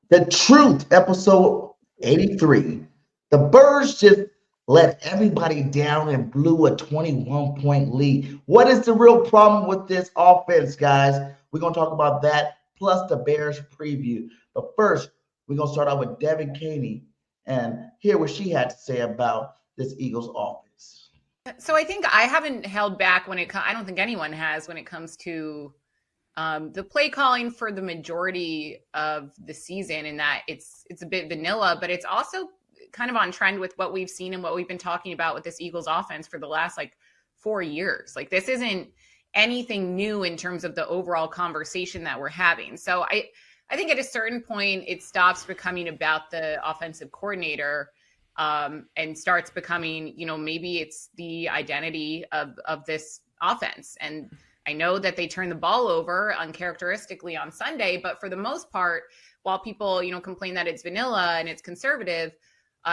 The Truth, episode 83. The Birds just let everybody down and blew a 21-point lead. What is the real problem with this offense, guys? We're going to talk about that, plus the Bears preview. But first, we're going to start out with Devin Caney and hear what she had to say about this Eagles offense. So I think I haven't held back when it comes. I don't think anyone has when it comes to the play calling for the majority of the season, in that it's a bit vanilla, but it's also kind of on trend with what we've seen and what we've been talking about with this Eagles offense for the last 4 years. Like, this isn't anything new in terms of the overall conversation that we're having. So I think at a certain point it stops becoming about the offensive coordinator and starts becoming, maybe it's the identity of this offense. And I know that they turn the ball over uncharacteristically on Sunday, but for the most part, while people, complain that it's vanilla and it's conservative,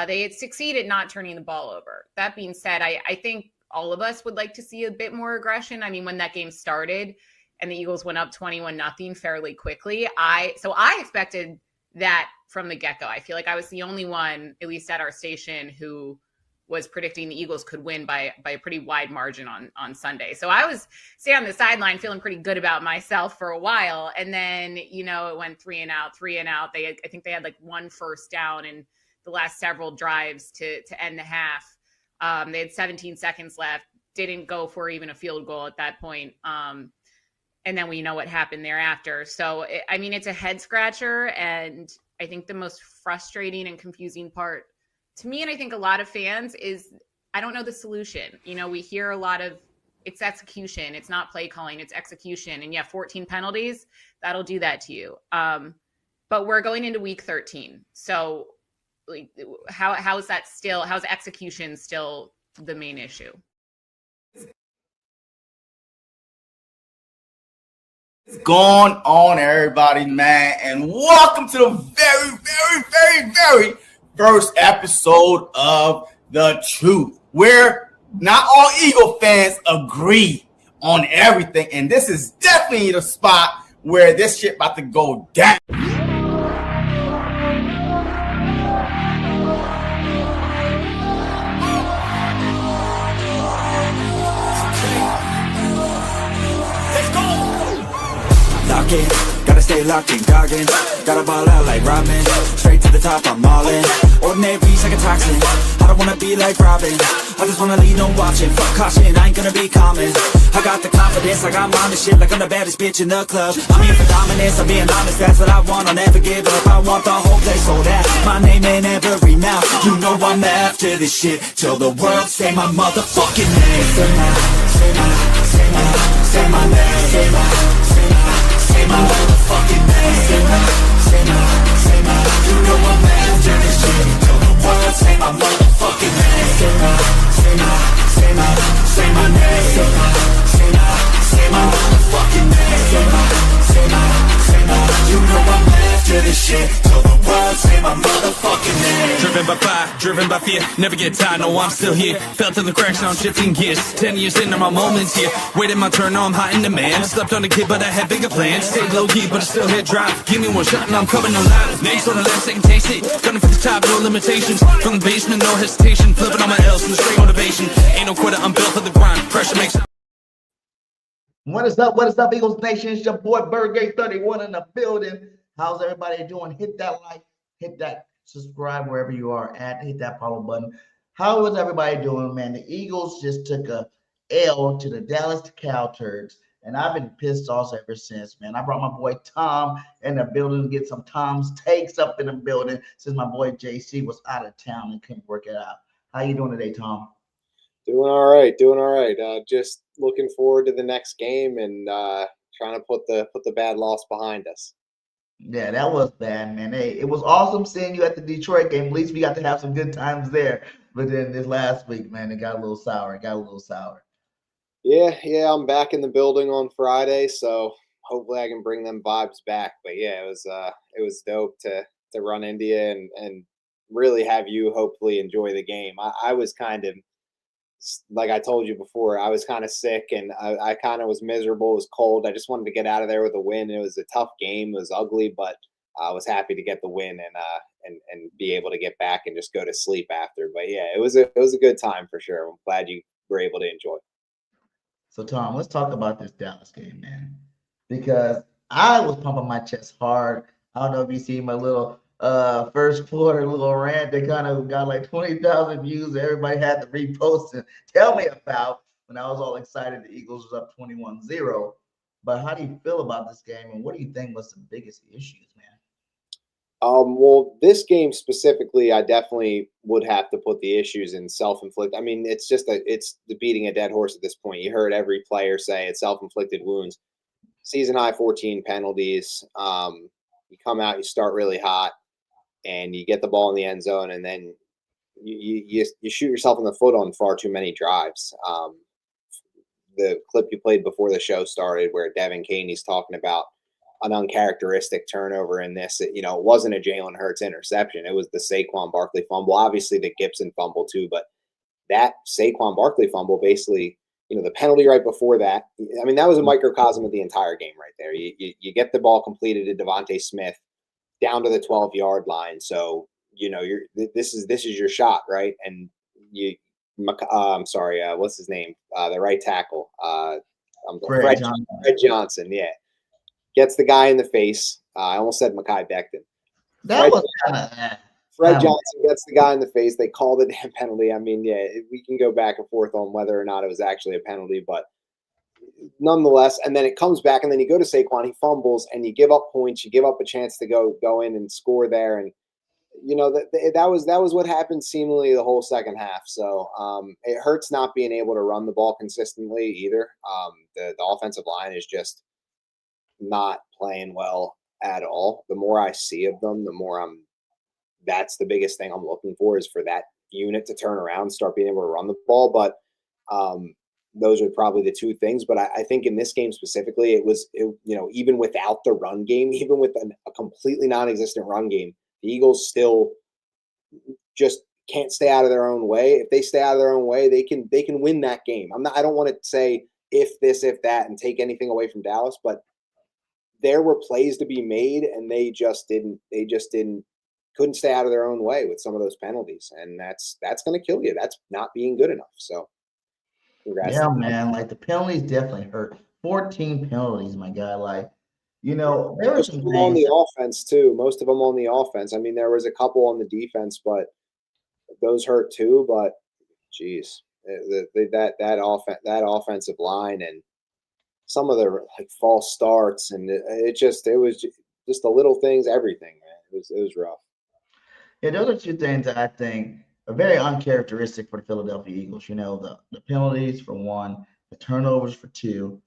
they succeed at not turning the ball over. That being said, I think all of us would like to see a bit more aggression. I mean, when that game started and the Eagles went up 21-0 fairly quickly, I expected that from the get-go. I feel like I was the only one, at least at our station, who was predicting the Eagles could win by a pretty wide margin on Sunday. So I was staying on the sideline feeling pretty good about myself for a while. And then, it went 3 and out. I think they had one first down in the last several drives to end the half. They had 17 seconds left, didn't go for even a field goal at that point. And then we know what happened thereafter. So, it's a head scratcher. And I think the most frustrating and confusing part to me, and I think a lot of fans, is I don't know the solution. We hear a lot of it's execution. It's not play calling, it's execution. And 14 penalties, that'll do that to you. But we're going into week 13. So how's execution still the main issue? What's going on, everybody, man? And welcome to the very, very, very, very first episode of The Truth, where not all Eagle fans agree on everything. And this is definitely the spot where this shit about to go down. Gotta stay locked in, goggin. Gotta ball out like Robin. Straight to the top, I'm all in. Ordinary beats like a toxin. I don't wanna be like Robin. I just wanna lead, no watching. Fuck caution, I ain't gonna be common. I got the confidence, like I'm on this shit, like I'm the baddest bitch in the club. I'm here for dominance, I'm being honest, that's what I want. I'll never give up, I want the whole place sold out. My name in every mouth, you know I'm after this shit. Till the world say my motherfucking name. Say my name. Say my motherfucking name. Say my, you know I'm after this shit. Till the world say my motherfucking name. Say my name. Say my motherfucking name. Say my, you know I'm after this shit. Till the world say my motherfucking name. Driven by fire, driven by fear, never get tired, no I'm still here. Felt in the cracks, now I'm shifting gears. 10 years into my moments here, waiting my turn, now I'm hot in demand. Slept on a kid, but I had bigger plans. Stayed low key, but I still hit drive. Give me one shot and I'm coming alive. Next on the left, second taste it. Gunning for the top, no limitations. From the basement, no hesitation. Flipping on my L's from the straight motivation. Ain't no quitter, I'm built for the grind. Pressure makes. What is up? What is up, Eagles Nation? It's your boy Birdgate 31 in the building. How's everybody doing? Hit that like, hit that subscribe wherever you are at, hit that follow button. How is everybody doing, man? The Eagles just took a L to the Dallas Cowboys, and I've been pissed off ever since, man. I brought my boy Tom in the building to get some Tom's takes up in the building since my boy JC was out of town and couldn't work it out. How you doing today, Tom? Doing all right. Just looking forward to the next game and trying to put the bad loss behind us. Yeah, that was bad, man. Hey, it was awesome seeing you at the Detroit game. At least we got to have some good times there. But then this last week, man, it got a little sour. Yeah, I'm back in the building on Friday, so hopefully I can bring them vibes back. But yeah, it was dope to run into you and really have you hopefully enjoy the game. I was kind of, like I told you before, I was kind of sick and I kind of was miserable. It was cold. I just wanted to get out of there with a win. It was a tough game. It was ugly, but I was happy to get the win and be able to get back and just go to sleep after. But yeah, it was a good time for sure. I'm glad you were able to enjoy. So Tom, let's talk about this Dallas game, man, because I was pumping my chest hard. I don't know if you see my little first quarter little rant that kind of got like 20,000 views. Everybody had to repost and tell me about when I was all excited the Eagles was up 21-0. But how do you feel about this game, and what do you think was the biggest issues, man? Well, this game specifically, I definitely would have to put the issues in self-inflicted. I mean, it's the beating a dead horse at this point. You heard every player say it's self-inflicted wounds. Season high 14 penalties. You come out, you start really hot, and you get the ball in the end zone, and then you shoot yourself in the foot on far too many drives. The clip you played before the show started, where Devin Caney's talking about an uncharacteristic turnover in this. It wasn't a Jalen Hurts interception. It was the Saquon Barkley fumble. Obviously, the Gibson fumble too, but that Saquon Barkley fumble, basically, the penalty right before that. I mean, that was a microcosm of the entire game right there. You get the ball completed to Devontae Smith down to the 12-yard line. So, this is your shot, right? And I'm sorry, what's his name? The right tackle. Fred Johnson, yeah. Gets the guy in the face. I almost said Mekhi Becton. Fred Johnson gets the guy in the face. They call the damn penalty. I mean, yeah, we can go back and forth on whether or not it was actually a penalty, but nonetheless. And then it comes back, and then you go to Saquon. He fumbles, and you give up points. You give up a chance to go in and score there, and that was what happened seemingly the whole second half. So it hurts not being able to run the ball consistently either. The offensive line is just not playing well at all. The more I see of them, the more that's the biggest thing I'm looking for, is for that unit to turn around, start being able to run the ball. But those are probably the two things. But I think in this game specifically, even without the run game, even with a completely non-existent run game, the Eagles still just can't stay out of their own way. If they stay out of their own way, they can win that game. I don't want to say if this, if that, and take anything away from Dallas, but there were plays to be made, and they just couldn't stay out of their own way with some of those penalties. And that's going to kill you. That's not being good enough. So congrats. Yeah, man, like the penalties definitely hurt. 14 penalties, my guy. Like, there were some things on the offense too. Most of them on the offense. I mean, there was a couple on the defense, but those hurt too. But geez, that offensive line and some of the false starts, and it was just the little things, everything, man. It was rough. Yeah, those are two things that I think are very uncharacteristic for the Philadelphia Eagles. The penalties for one, the turnovers for two,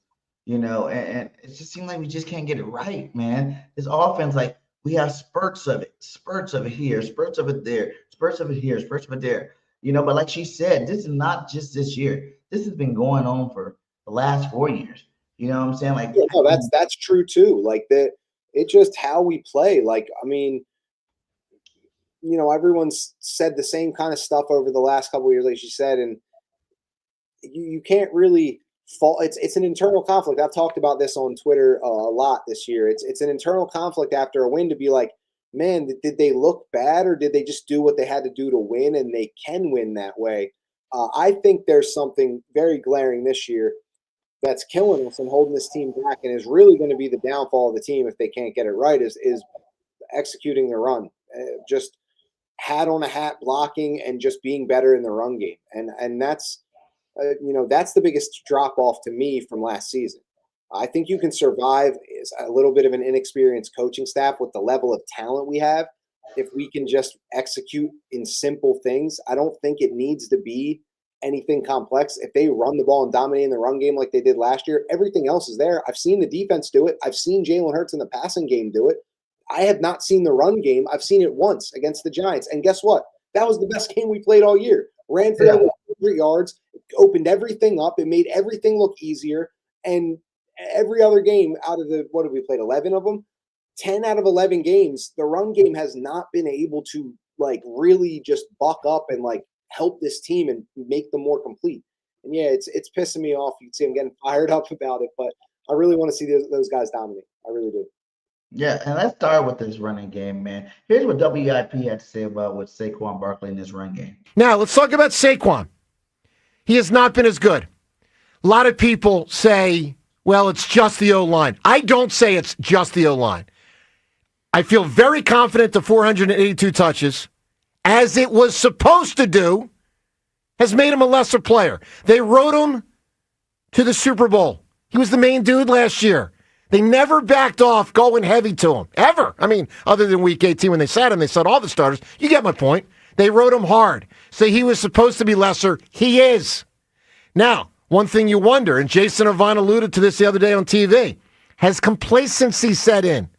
and it just seems like we just can't get it right, man. This offense, like, we have spurts of it here, spurts of it there, spurts of it here, spurts of it there. But like she said, this is not just this year. This has been going on for the last 4 years. You know what I'm saying? Like, yeah, no, that's true too. Like it's just how we play. Like, I mean, everyone's said the same kind of stuff over the last couple of years, like she said, and you can't really fault. It's an internal conflict. I've talked about this on Twitter a lot this year. It's an internal conflict after a win to be like, man, did they look bad, or did they just do what they had to do to win, and they can win that way? I think there's something very glaring this year that's killing us and holding this team back, and is really going to be the downfall of the team if they can't get it right, is executing the run. Just hat on a hat blocking and just being better in the run game. And that's, that's the biggest drop off to me from last season. I think you can survive is a little bit of an inexperienced coaching staff with the level of talent we have. If we can just execute in simple things, I don't think it needs to be anything complex. If they run the ball and dominate in the run game like they did last year, everything else is there. I've seen the defense do it. I've seen Jalen Hurts in the passing game do it. I have not seen the run game. I've seen it once against the Giants. And guess what? That was the best game we played all year. Ran for over 100 yards, opened everything up. It made everything look easier. And every other game out of what have we played? 11 of them? 10 out of 11 games, the run game has not been able to really just buck up and help this team and make them more complete. And yeah, it's pissing me off. You can see I'm getting fired up about it, but I really want to see those guys dominate. I really do. Yeah, and let's start with this running game, man. Here's what WIP had to say about with Saquon Barkley in this run game. Now, let's talk about Saquon. He has not been as good. A lot of people say, well, it's just the O-line. I don't say it's just the O-line. I feel very confident the 482 touches, as it was supposed to do, has made him a lesser player. They rode him to the Super Bowl. He was the main dude last year. They never backed off going heavy to him, ever. I mean, other than week 18 when they sat him, they said all the starters. You get my point. They rode him hard. So he was supposed to be lesser. He is. Now, one thing you wonder, and Jason Avant alluded to this the other day on TV, has complacency set in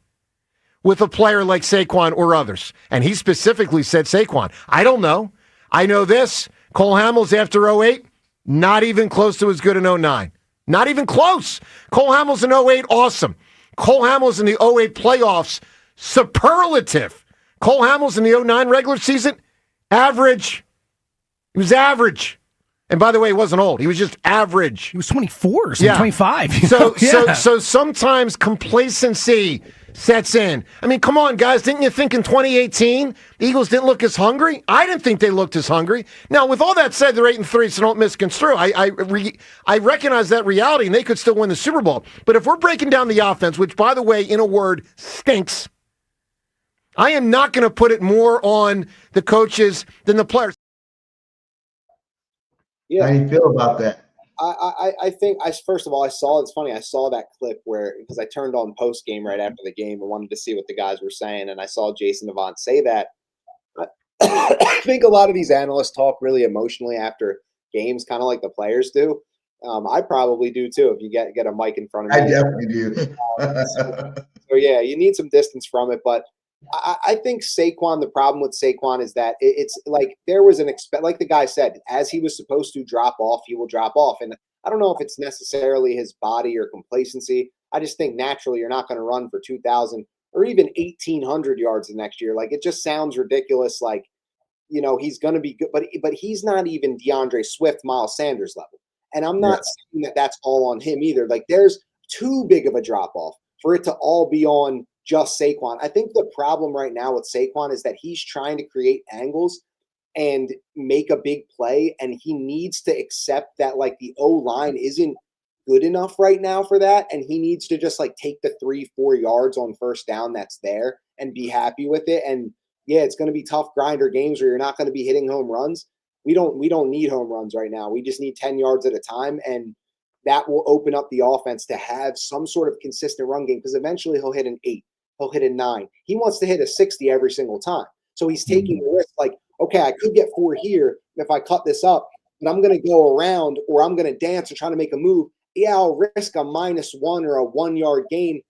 with a player like Saquon or others? And he specifically said Saquon. I don't know. I know this. Cole Hamels after 08, not even close to as good in 09. Not even close. Cole Hamels in 08, awesome. Cole Hamels in the 08 playoffs, superlative. Cole Hamels in the 09 regular season, average. He was average. And by the way, he wasn't old. He was just average. He was 24 or something, 25. So sometimes complacency sets in. I mean, come on, guys. Didn't you think in 2018 the Eagles didn't look as hungry? I didn't think they looked as hungry. Now, with all that said, they're 8-3, so don't misconstrue. I recognize that reality, and they could still win the Super Bowl. But if we're breaking down the offense, which, by the way, in a word, stinks, I am not going to put it more on the coaches than the players. Yeah. How do you feel about that? I think first of all, it's funny. I saw that clip because I turned on post game right after the game and wanted to see what the guys were saying. And I saw Jason Avant say that. I think a lot of these analysts talk really emotionally after games, kind of like the players do. I probably do too. If you get a mic in front of me, I definitely do. so yeah, you need some distance from it. But I think Saquon, the problem with Saquon is that it's like there was like the guy said, as he was supposed to drop off, he will drop off. And I don't know if it's necessarily his body or complacency. I just think naturally you're not going to run for 2,000 or even 1,800 yards the next year. Like it just sounds ridiculous. Like, you know, he's going to be good, but he's not even DeAndre Swift, Miles Sanders level. And I'm not saying that that's all on him either. Like there's too big of a drop off for it to all be on just Saquon. I think the problem right now with Saquon is that he's trying to create angles and make a big play, and he needs to accept that like the O-line isn't good enough right now for that, and he needs to just like take the 3-4 yards on first down that's there and be happy with it. And yeah, it's going to be tough grinder games where you're not going to be hitting home runs. We don't need home runs right now. We just need 10 yards at a time, and that will open up the offense to have some sort of consistent run game because eventually he'll hit an 8. He'll hit a 9. He wants to hit a 60 every single time. So he's taking the risk like, okay, I could get 4 here if I cut this up, but I'm going to go around or I'm going to dance or try to make a move. Yeah, I'll risk a -1 or a 1-yard gain.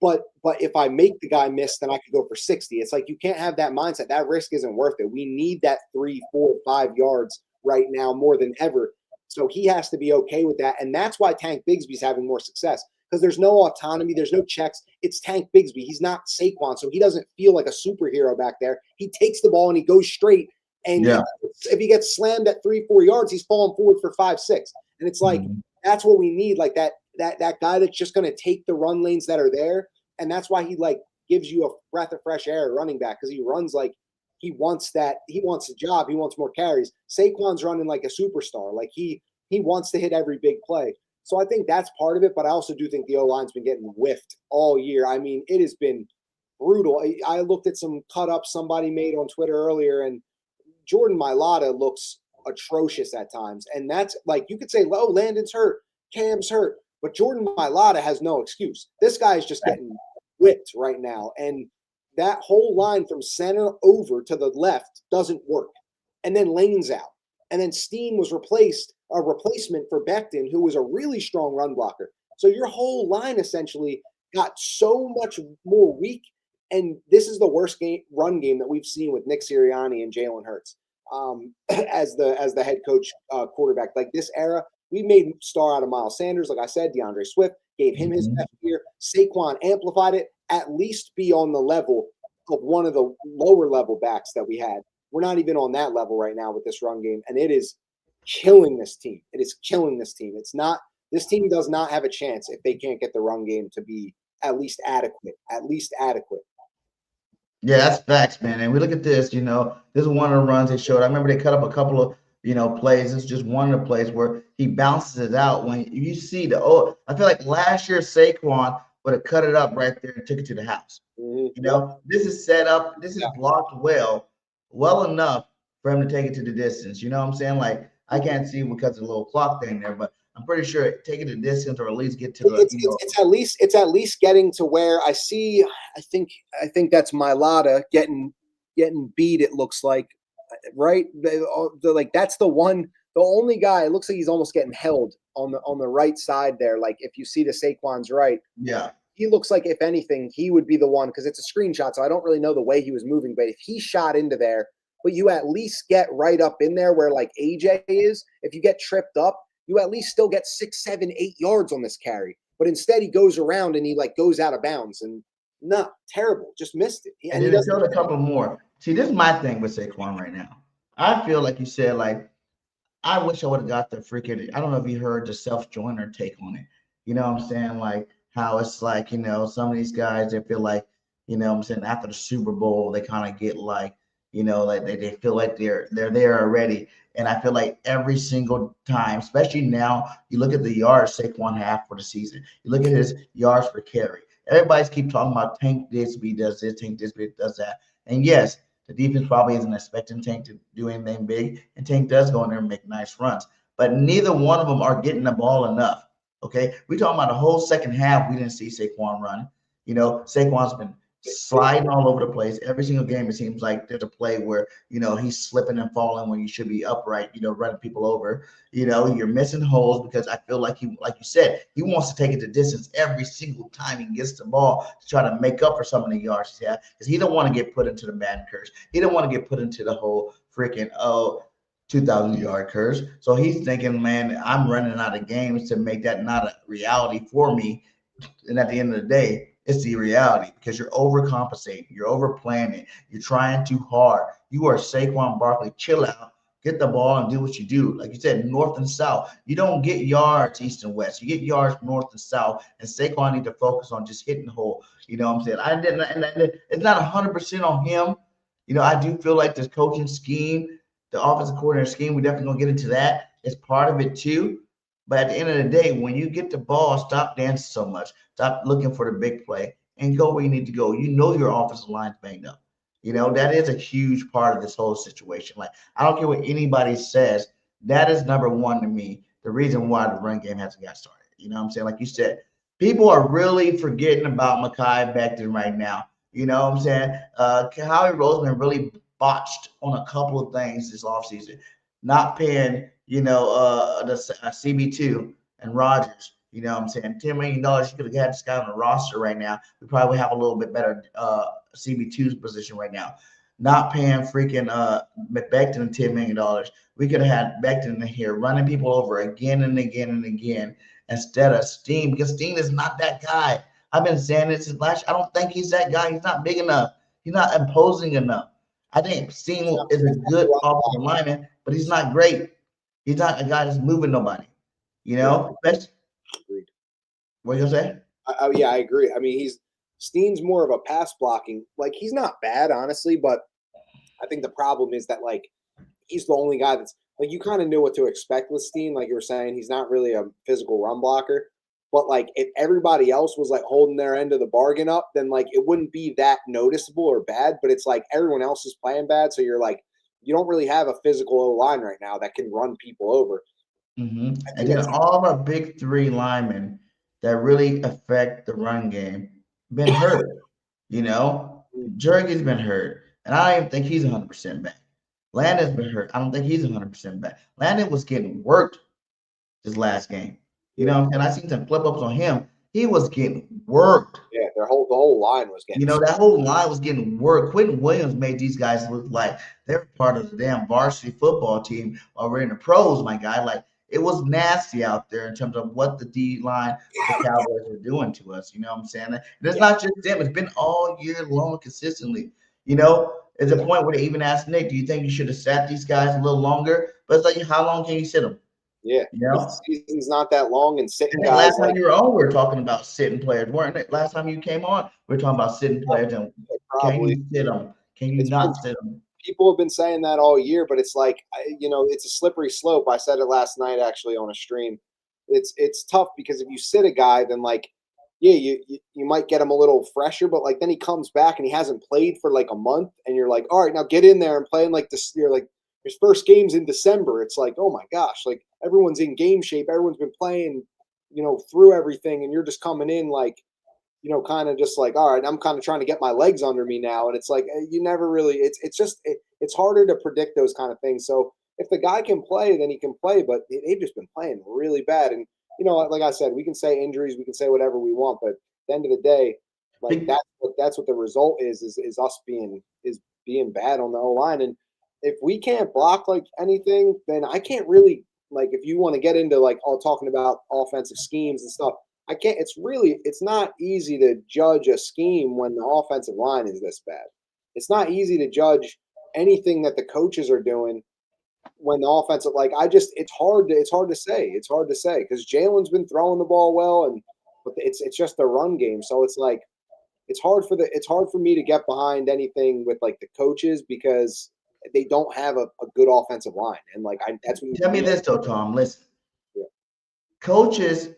But if I make the guy miss, then I could go for 60. It's like you can't have that mindset. That risk isn't worth it. We need that 3, 4, 5 yards right now more than ever. So he has to be okay with that. And that's why Tank Bigsby's having more success. Because there's no autonomy, there's no checks. It's Tank Bigsby. He's not Saquon, so he doesn't feel like a superhero back there. He takes the ball and he goes straight. And if he gets slammed at 3-4 yards, he's falling forward for 5-6. And it's like that's what we need, like that guy that's just going to take the run lanes that are there. And that's why he like gives you a breath of fresh air running back because he runs like he wants that. He wants a job. He wants more carries. Saquon's running like a superstar. Like he wants to hit every big play. So I think that's part of it, but I also do think the O-line's been getting whiffed all year. I mean, it has been brutal. I looked at some cut-ups somebody made on Twitter earlier, and Jordan Mailata looks atrocious at times. And that's like you could say, oh, Landon's hurt, Cam's hurt, but Jordan Mailata has no excuse. This guy is just getting whipped right now. And that whole line from center over to the left doesn't work. And then Lane's out. And then Steen was a replacement for Becton, who was a really strong run blocker. So your whole line essentially got so much more weak. And this is the worst run game that we've seen with Nick Sirianni and Jalen Hurts as the head coach quarterback. Like this era, we made star out of Miles Sanders. Like I said, DeAndre Swift gave him his best year. Saquon amplified it, at least be on the level of one of the lower level backs that we had. We're not even on that level right now with this run game, and it is killing this team. It is killing this team. This team does not have a chance if they can't get the run game to be at least adequate. At least adequate. Yeah, that's facts, man. And we look at this, this is one of the runs they showed. I remember they cut up a couple of, plays. This is just one of the plays where he bounces it out. When you see I feel like last year Saquon would have cut it up right there and took it to the house. Mm-hmm. This is set up. This is blocked well enough for him to take it to the distance. You know what I'm saying? Like, I can't see because of the little clock thing there, but I'm pretty sure taking the distance or at least get to the. It's at least getting to where I see. I think that's Mailata getting beat. It looks like, right? That's the one. The only guy. It looks like he's almost getting held on the right side there. Like if you see to Saquon's right, he looks like if anything he would be the one because it's a screenshot, so I don't really know the way he was moving. But if he shot into there, but you at least get right up in there where like AJ is. If you get tripped up, you at least still get 6, 7, 8 yards on this carry. But instead he goes around and he goes out of bounds and terrible. Just missed it. And then showed a couple more. See, this is my thing with Saquon right now. I feel like you said, I wish I would have got the freaking, I don't know if you heard the self-joiner take on it. You know what I'm saying? Like how it's like, some of these guys, they feel like, what I'm saying, after the Super Bowl, they kind of get they feel like they're there already. And I feel like every single time, especially now, you look at the yards Saquon had for the season. You look at his yards per carry. Everybody's keep talking about Tank this, he does this, Tank this, he does that. And yes, the defense probably isn't expecting Tank to do anything big, and Tank does go in there and make nice runs. But neither one of them are getting the ball enough. Okay, we talking about the whole second half. We didn't see Saquon run. Saquon's been sliding all over the place. Every single game, it seems like there's a play where, he's slipping and falling when you should be upright, running people over. You're missing holes because I feel like like you said, he wants to take it the distance every single time he gets the ball to try to make up for some of the yards he's had because he don't want to get put into the Madden curse. He don't want to get put into the whole freaking, 2,000-yard curse. So he's thinking, man, I'm running out of games to make that not a reality for me. And at the end of the day, it's the reality because you're overcompensating, you're overplaying it, you're trying too hard. You are Saquon Barkley. Chill out, get the ball, and do what you do. Like you said, north and south. You don't get yards east and west. You get yards north and south. And Saquon need to focus on just hitting the hole. You know what I'm saying? It's not 100% on him. I do feel like this coaching scheme, the offensive coordinator scheme, we're definitely gonna get into that. It's part of it too. But at the end of the day, when you get the ball, stop dancing so much. Stop looking for the big play and go where you need to go. Your offensive line's banged up. That is a huge part of this whole situation. Like, I don't care what anybody says. That is number one to me, the reason why the run game hasn't got started. You know what I'm saying? Like you said, people are really forgetting about Mekhi Becton right now. You know what I'm saying? Howie Roseman really botched on a couple of things this offseason. Not paying, the CB2 and Rodgers. You know what I'm saying? $10 million, you could have had this guy on the roster right now. We probably have a little bit better CB2's position right now. Not paying freaking Becton $10 million. We could have had Becton in here running people over again and again and again instead of Steen, because Steen is not that guy. I've been saying this since last year. I don't think he's that guy. He's not big enough. He's not imposing enough. I think Steen is a good offensive lineman, but he's not great. He's not a guy that's moving nobody. Agreed. What are you gonna say? Yeah, I agree. I mean, Steen's more of a pass blocking. Like, he's not bad, honestly, but I think the problem is that he's the only guy that's you kind of knew what to expect with Steen. Like you were saying, he's not really a physical run blocker. But if everybody else was holding their end of the bargain up, then it wouldn't be that noticeable or bad. But it's everyone else is playing bad, so you're you don't really have a physical O-line right now that can run people over. Mm-hmm. And then all of our big three linemen that really affect the run game been hurt. Jurgen's been hurt, and I don't even think he's 100% back. Landon's been hurt. I don't think he's 100% back. Landon was getting worked this last game. And I seen some flip ups on him. He was getting worked. Yeah, the whole line was getting. That whole line was getting worked. Quentin Williams made these guys look like they're part of the damn varsity football team already in the pros, my guy. It was nasty out there in terms of what the D line, the Cowboys were doing to us. You know what I'm saying? And it's not just them. It's been all year long consistently. It's a point where they even asked Nick, do you think you should have sat these guys a little longer? But it's how long can you sit them? Yeah, You know? the season's not that long, and sitting And guys last time like you were on, we were talking about sitting players, weren't it? Last time you came on, we were talking about sitting players and can probably you sit them? Can you it's been, not sit them? people have been saying that all year, but it's like it's a slippery slope. I said it last night actually on a stream. It's tough because if you sit a guy, then like you might get him a little fresher, but like then he comes back and he hasn't played for like a month, and you're like, all right, now get in there and play in like this. You're like his first game's in December. It's like, oh my gosh, like everyone's in game shape, everyone's been playing, through everything, and you're just coming in like, kind of just like, all right, I'm kind of trying to get my legs under me now, and it's like you never really. It's harder to predict those kind of things. So if the guy can play, then he can play, but they've just been playing really bad, and like I said, we can say injuries, we can say whatever we want, but at the end of the day, like that's what the result is us being bad on the O line. And if we can't block like anything, then I can't really like if you want to get into like all talking about offensive schemes and stuff, I can't it's not easy to judge a scheme when the offensive line is this bad. It's not easy to judge anything that the coaches are doing when the offensive it's hard to say because Jalen's been throwing the ball well, but it's just a run game, so it's like it's hard for me to get behind anything with like the coaches because they don't have a good offensive line, and like that's what Tell me this though, Tom. Listen, coaches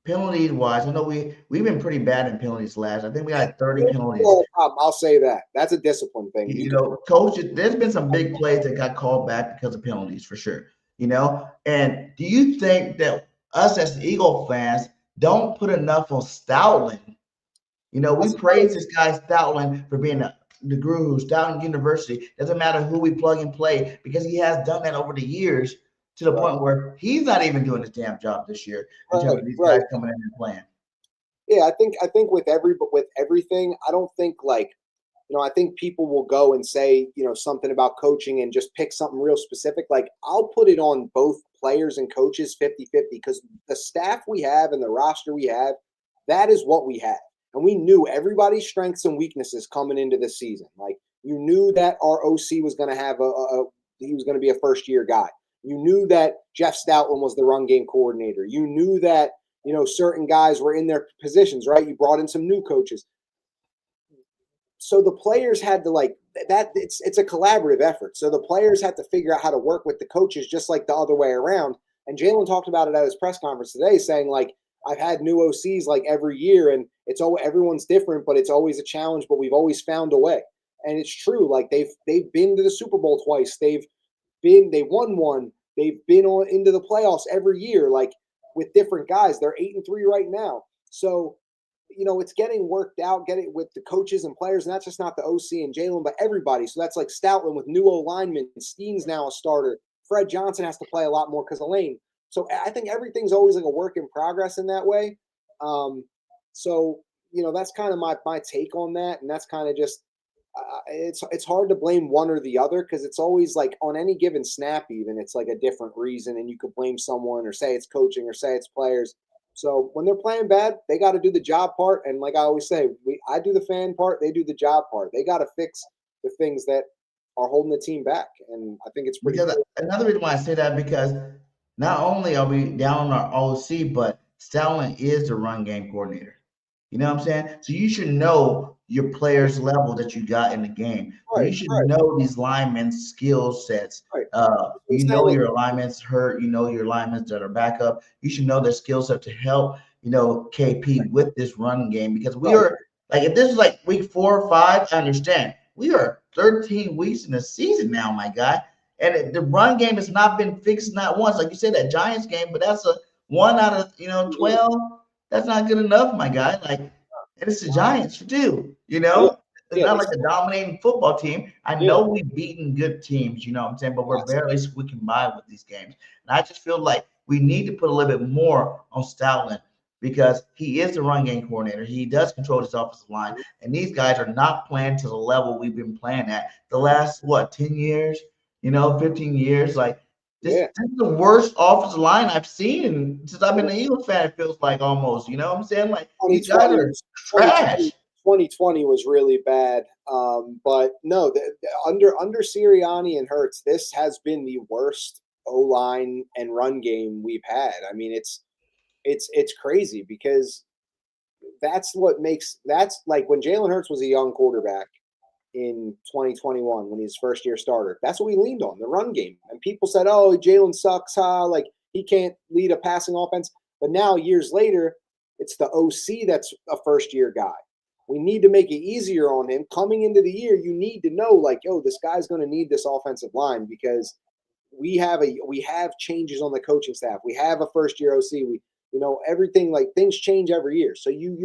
penalties wise, I know we've been pretty bad in penalties last. I think we had 30 penalties. I'll say that. That's a discipline thing. Coaches, there's been some big plays that got called back because of penalties for sure. And do you think that us as Eagle fans don't put enough on Stoutland? We praise this guy Stoutland for being the guru, Stoutland University. Doesn't matter who we plug and play because he has done that over the years. To the point where he's not even doing his damn job this year in terms of these guys coming in and playing. Yeah, I think with everything, I don't think like, I think people will go and say, something about coaching and just pick something real specific. Like I'll put it on both players and coaches 50-50 because the staff we have and the roster we have, that is what we have. And we knew everybody's strengths and weaknesses coming into this season. Like you knew that our OC was going to have he was going to be a first year guy. You knew that Jeff Stoutland was the run game coordinator. You knew that, certain guys were in their positions, right? You brought in some new coaches. So the players had to like that. It's a collaborative effort. So the players had to figure out how to work with the coaches just like the other way around. And Jalen talked about it at his press conference today saying like, I've had new OCs like every year and everyone's different, but it's always a challenge, but we've always found a way. And it's true. Like they've been to the Super Bowl twice. They won one. They've been into the playoffs every year, like with different guys. They're 8-3 right now. So, it's getting worked out, getting with the coaches and players, and that's just not the OC and Jalen, but everybody. So that's like Stoutland with new O-linemen. Steen's now a starter. Fred Johnson has to play a lot more because of Lane. So I think everything's always like a work in progress in that way. So, that's kind of my take on that. And that's kind of just, it's hard to blame one or the other because it's always like on any given snap, even it's like a different reason, and you could blame someone or say it's coaching or say it's players. So when they're playing bad, they got to do the job part. And like I always say, I do the fan part, they do the job part. They got to fix the things that are holding the team back. And I think it's pretty because cool. Another reason why I say that because not only are we down on our OC, but Stoutland is the run game coordinator. You know what I'm saying? So you should know your players' level that you got in the game. So you should know these linemen's skill sets. You know your alignments hurt. You know your alignments that are backup. You should know their skill set to help, KP with this run game because we are like if this is like week 4 or 5, I understand. We are 13 weeks in the season now, my guy. And the run game has not been fixed not once. Like you said, that Giants game, but that's a 1 out of 12. That's not good enough, my guy. Like, and it's the Giants too, It's not like a dominating football team. I know we've beaten good teams, you know what I'm saying? But we're barely squeaking by with these games. And I just feel like we need to put a little bit more on Stoutland because he is the run game coordinator. He does control his offensive line. And these guys are not playing to the level we've been playing at the last, 10 years, 15 years. Like, this is the worst offensive line I've seen since I've been an Eagles fan. It feels like almost, you know what I'm saying? Like these guys are trash. 2020 was really bad, but no, under Sirianni and Hurts, this has been the worst O-line and run game we've had. I mean, it's crazy because that's like when Jalen Hurts was a young quarterback in 2021 when he was first year starter. That's what we leaned on, the run game. And people said, oh, Jalen sucks, like he can't lead a passing offense. But now years later, it's the OC that's a first year guy. We need to make it easier on him. Coming into the year, you need to know, like, yo, this guy's going to need this offensive line because we have changes on the coaching staff. We have a first year OC. Everything, like, things change every year. So you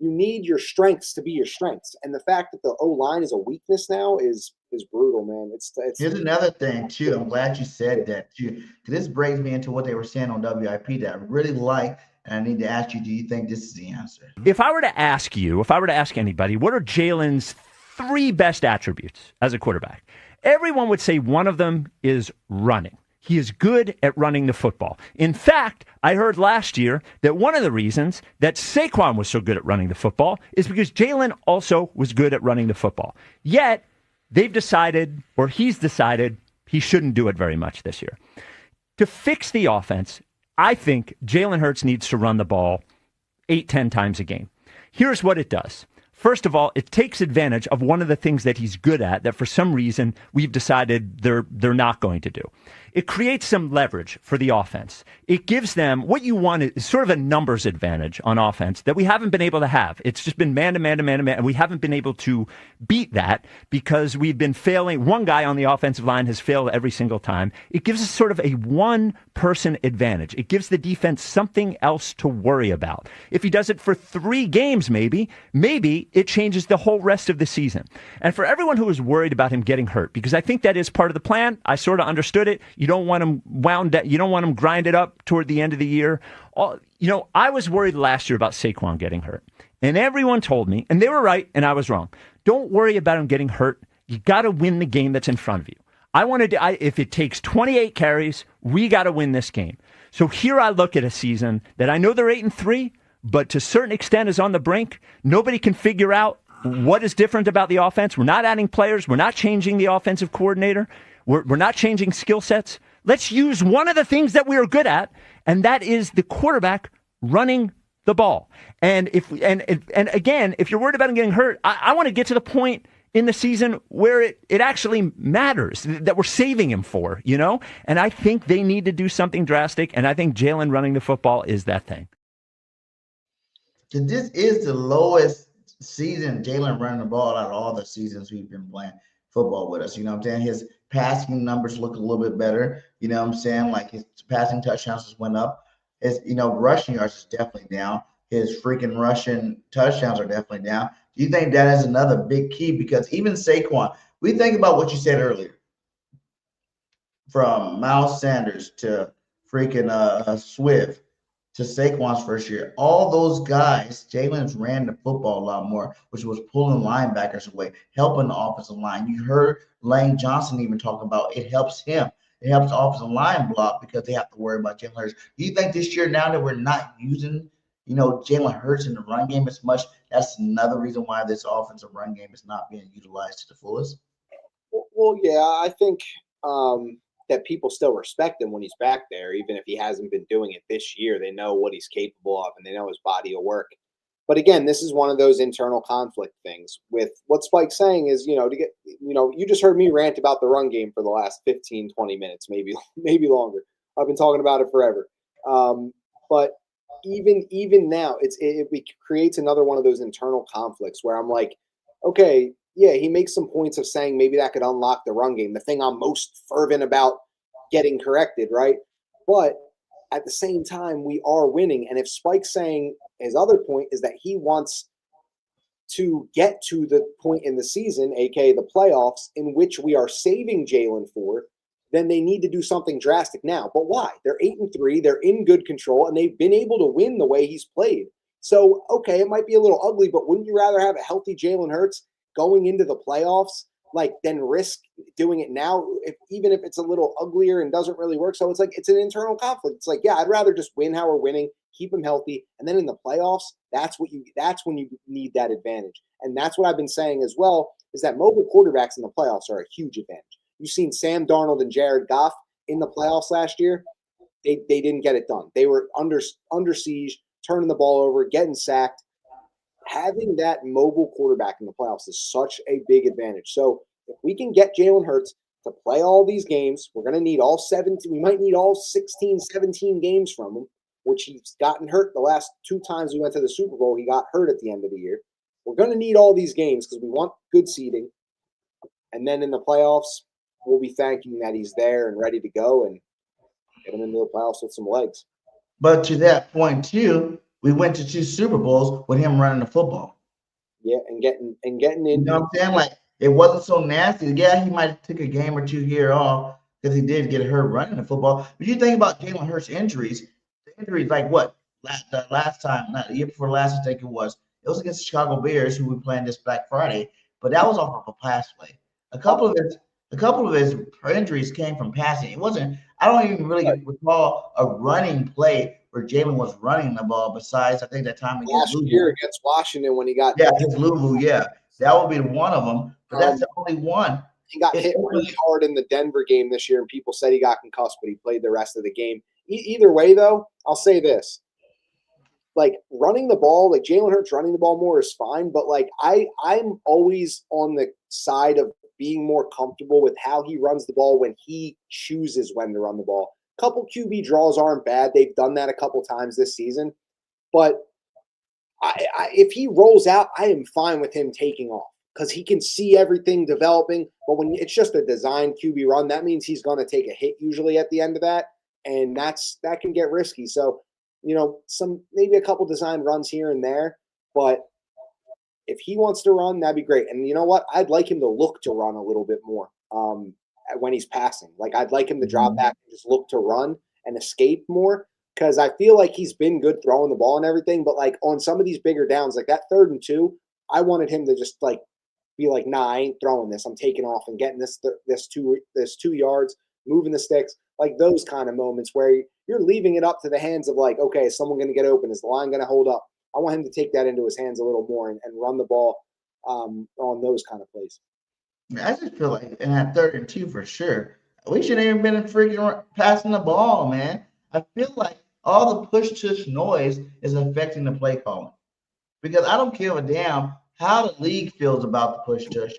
need your strengths to be your strengths. And the fact that the O-line is a weakness now is brutal, man. It's Here's another thing too. I'm glad you said that too. This brings me into what they were saying on WIP that I really like. And I need to ask you, do you think this is the answer? If I were to ask anybody, what are Jalen's 3 best attributes as a quarterback? Everyone would say one of them is running. He is good at running the football. In fact, I heard last year that one of the reasons that Saquon was so good at running the football is because Jalen also was good at running the football. Yet, he's decided he shouldn't do it very much this year. To fix the offense, I think Jalen Hurts needs to run the ball 8-10 times a game. Here's what it does. First of all, it takes advantage of one of the things that he's good at that for some reason we've decided they're not going to do. It creates some leverage for the offense. It gives them what you want is sort of a numbers advantage on offense that we haven't been able to have. It's just been man to man to man to man, and we haven't been able to beat that because we've been failing. One guy on the offensive line has failed every single time. It gives us sort of a one-person advantage. It gives the defense something else to worry about. If he does it for 3 games, maybe it changes the whole rest of the season. And for everyone who is worried about him getting hurt, because I think that is part of the plan, I sort of understood it. You don't want him you don't want him grinded up toward the end of the year. I was worried last year about Saquon getting hurt. And everyone told me, and they were right, and I was wrong. Don't worry about him getting hurt. You got to win the game that's in front of you. If it takes 28 carries, we got to win this game. So here I look at a season that I know they're 8-3, but to a certain extent is on the brink. Nobody can figure out what is different about the offense. We're not adding players. We're not changing the offensive coordinator. We're not changing skill sets. Let's use one of the things that we are good at, and that is the quarterback running the ball. And if you're worried about him getting hurt, I want to get to the point in the season where it actually matters, that we're saving him for, And I think they need to do something drastic, and I think Jalen running the football is that thing. This is the lowest season Jalen running the ball out of all the seasons we've been playing football with us. You know what I'm saying? His passing numbers look a little bit better. You know what I'm saying? Like his passing touchdowns just went up. His, rushing yards is definitely down. His freaking rushing touchdowns are definitely down. Do you think that is another big key? Because even Saquon, we think about what you said earlier, from Miles Sanders to freaking Swift to Saquon's first year. All those guys, Jalen's ran the football a lot more, which was pulling linebackers away, helping the offensive line. You heard Lane Johnson even talk about it helps him. It helps the offensive line block because they have to worry about Jalen Hurts. Do you think this year, now that we're not using, Jalen Hurts in the run game as much, that's another reason why this offensive run game is not being utilized to the fullest? Well, yeah, I think that people still respect him when he's back there, even if he hasn't been doing it this year. They know what he's capable of, and they know his body will work. But again, this is one of those internal conflict things. With what Spike's saying is, you just heard me rant about the run game for the last 15, 20 minutes, maybe longer. I've been talking about it forever. But even now, it creates another one of those internal conflicts where I'm like, okay, yeah, he makes some points of saying maybe that could unlock the run game, the thing I'm most fervent about getting corrected, right? But at the same time, we are winning. And if Spike's saying his other point is that he wants to get to the point in the season, aka the playoffs, in which we are saving Jalen for, then they need to do something drastic now. But why? They're 8-3, they're in good control, and they've been able to win the way he's played. So, okay, it might be a little ugly, but wouldn't you rather have a healthy Jalen Hurts going into the playoffs, than risk doing it now, even if it's a little uglier and doesn't really work? So it's an internal conflict. It's like, yeah, I'd rather just win how we're winning, keep him healthy, and then in the playoffs, that's when you need that advantage. And that's what I've been saying as well, is that mobile quarterbacks in the playoffs are a huge advantage. You've seen Sam Darnold and Jared Goff in the playoffs last year, they didn't get it done. They were under siege, turning the ball over, getting sacked. Having that mobile quarterback in the playoffs is such a big advantage. So if we can get Jalen Hurts to play all these games, we're going to need all 17. We might need all 16, 17 games from him, which he's gotten hurt the last 2 times we went to the Super Bowl. He got hurt at the end of the year. We're going to need all these games because we want good seeding. And then in the playoffs, we'll be thanking that he's there and ready to go and get him into the playoffs with some legs. But to that point too, we went to 2 Super Bowls with him running the football. Yeah, and getting in. You know what I'm saying? Like, it wasn't so nasty. Yeah, he might have took a game or 2 here off because he did get hurt running the football. But you think about Jalen Hurts' injuries. The injuries, like what? Last time, not the year before last, I think it was. It was against the Chicago Bears, who we playing this Black Friday. But that was off of a pass play. A couple of his injuries came from passing. It wasn't. I don't even really recall a running play where Jalen was running the ball. Besides, I think that time last year against Washington when he got against Louisville, that would be one of them. But that's the only one. He got hit really hard in the Denver game this year, and people said he got concussed, but he played the rest of the game. Either way, though, I'll say this: like running the ball, like Jalen Hurts running the ball more is fine, but like I'm always on the side of being more comfortable with how he runs the ball when he chooses when to run the ball. Couple QB draws aren't bad. They've done that a couple times this season. But if he rolls out, I am fine with him taking off because he can see everything developing. But when it's just a designed QB run, that means he's going to take a hit usually at the end of that. And that can get risky. So, maybe a couple designed runs here and there. But if he wants to run, that'd be great. And you know what? I'd like him to look to run a little bit more when he's passing. Like, I'd like him to drop back and just look to run and escape more because I feel like he's been good throwing the ball and everything. But, like, on some of these bigger downs, like that 3rd and 2, I wanted him to just, like, be like, nah, I ain't throwing this. I'm taking off and getting this 2 yards, moving the sticks, like those kind of moments where you're leaving it up to the hands of, like, okay, is someone going to get open? Is the line going to hold up? I want him to take that into his hands a little more and run the ball on those kind of plays. I just feel like in that 3rd and 2 for sure, we shouldn't even been freaking passing the ball, man. I feel like all the push-tush noise is affecting the play calling because I don't give a damn how the league feels about the push-tush.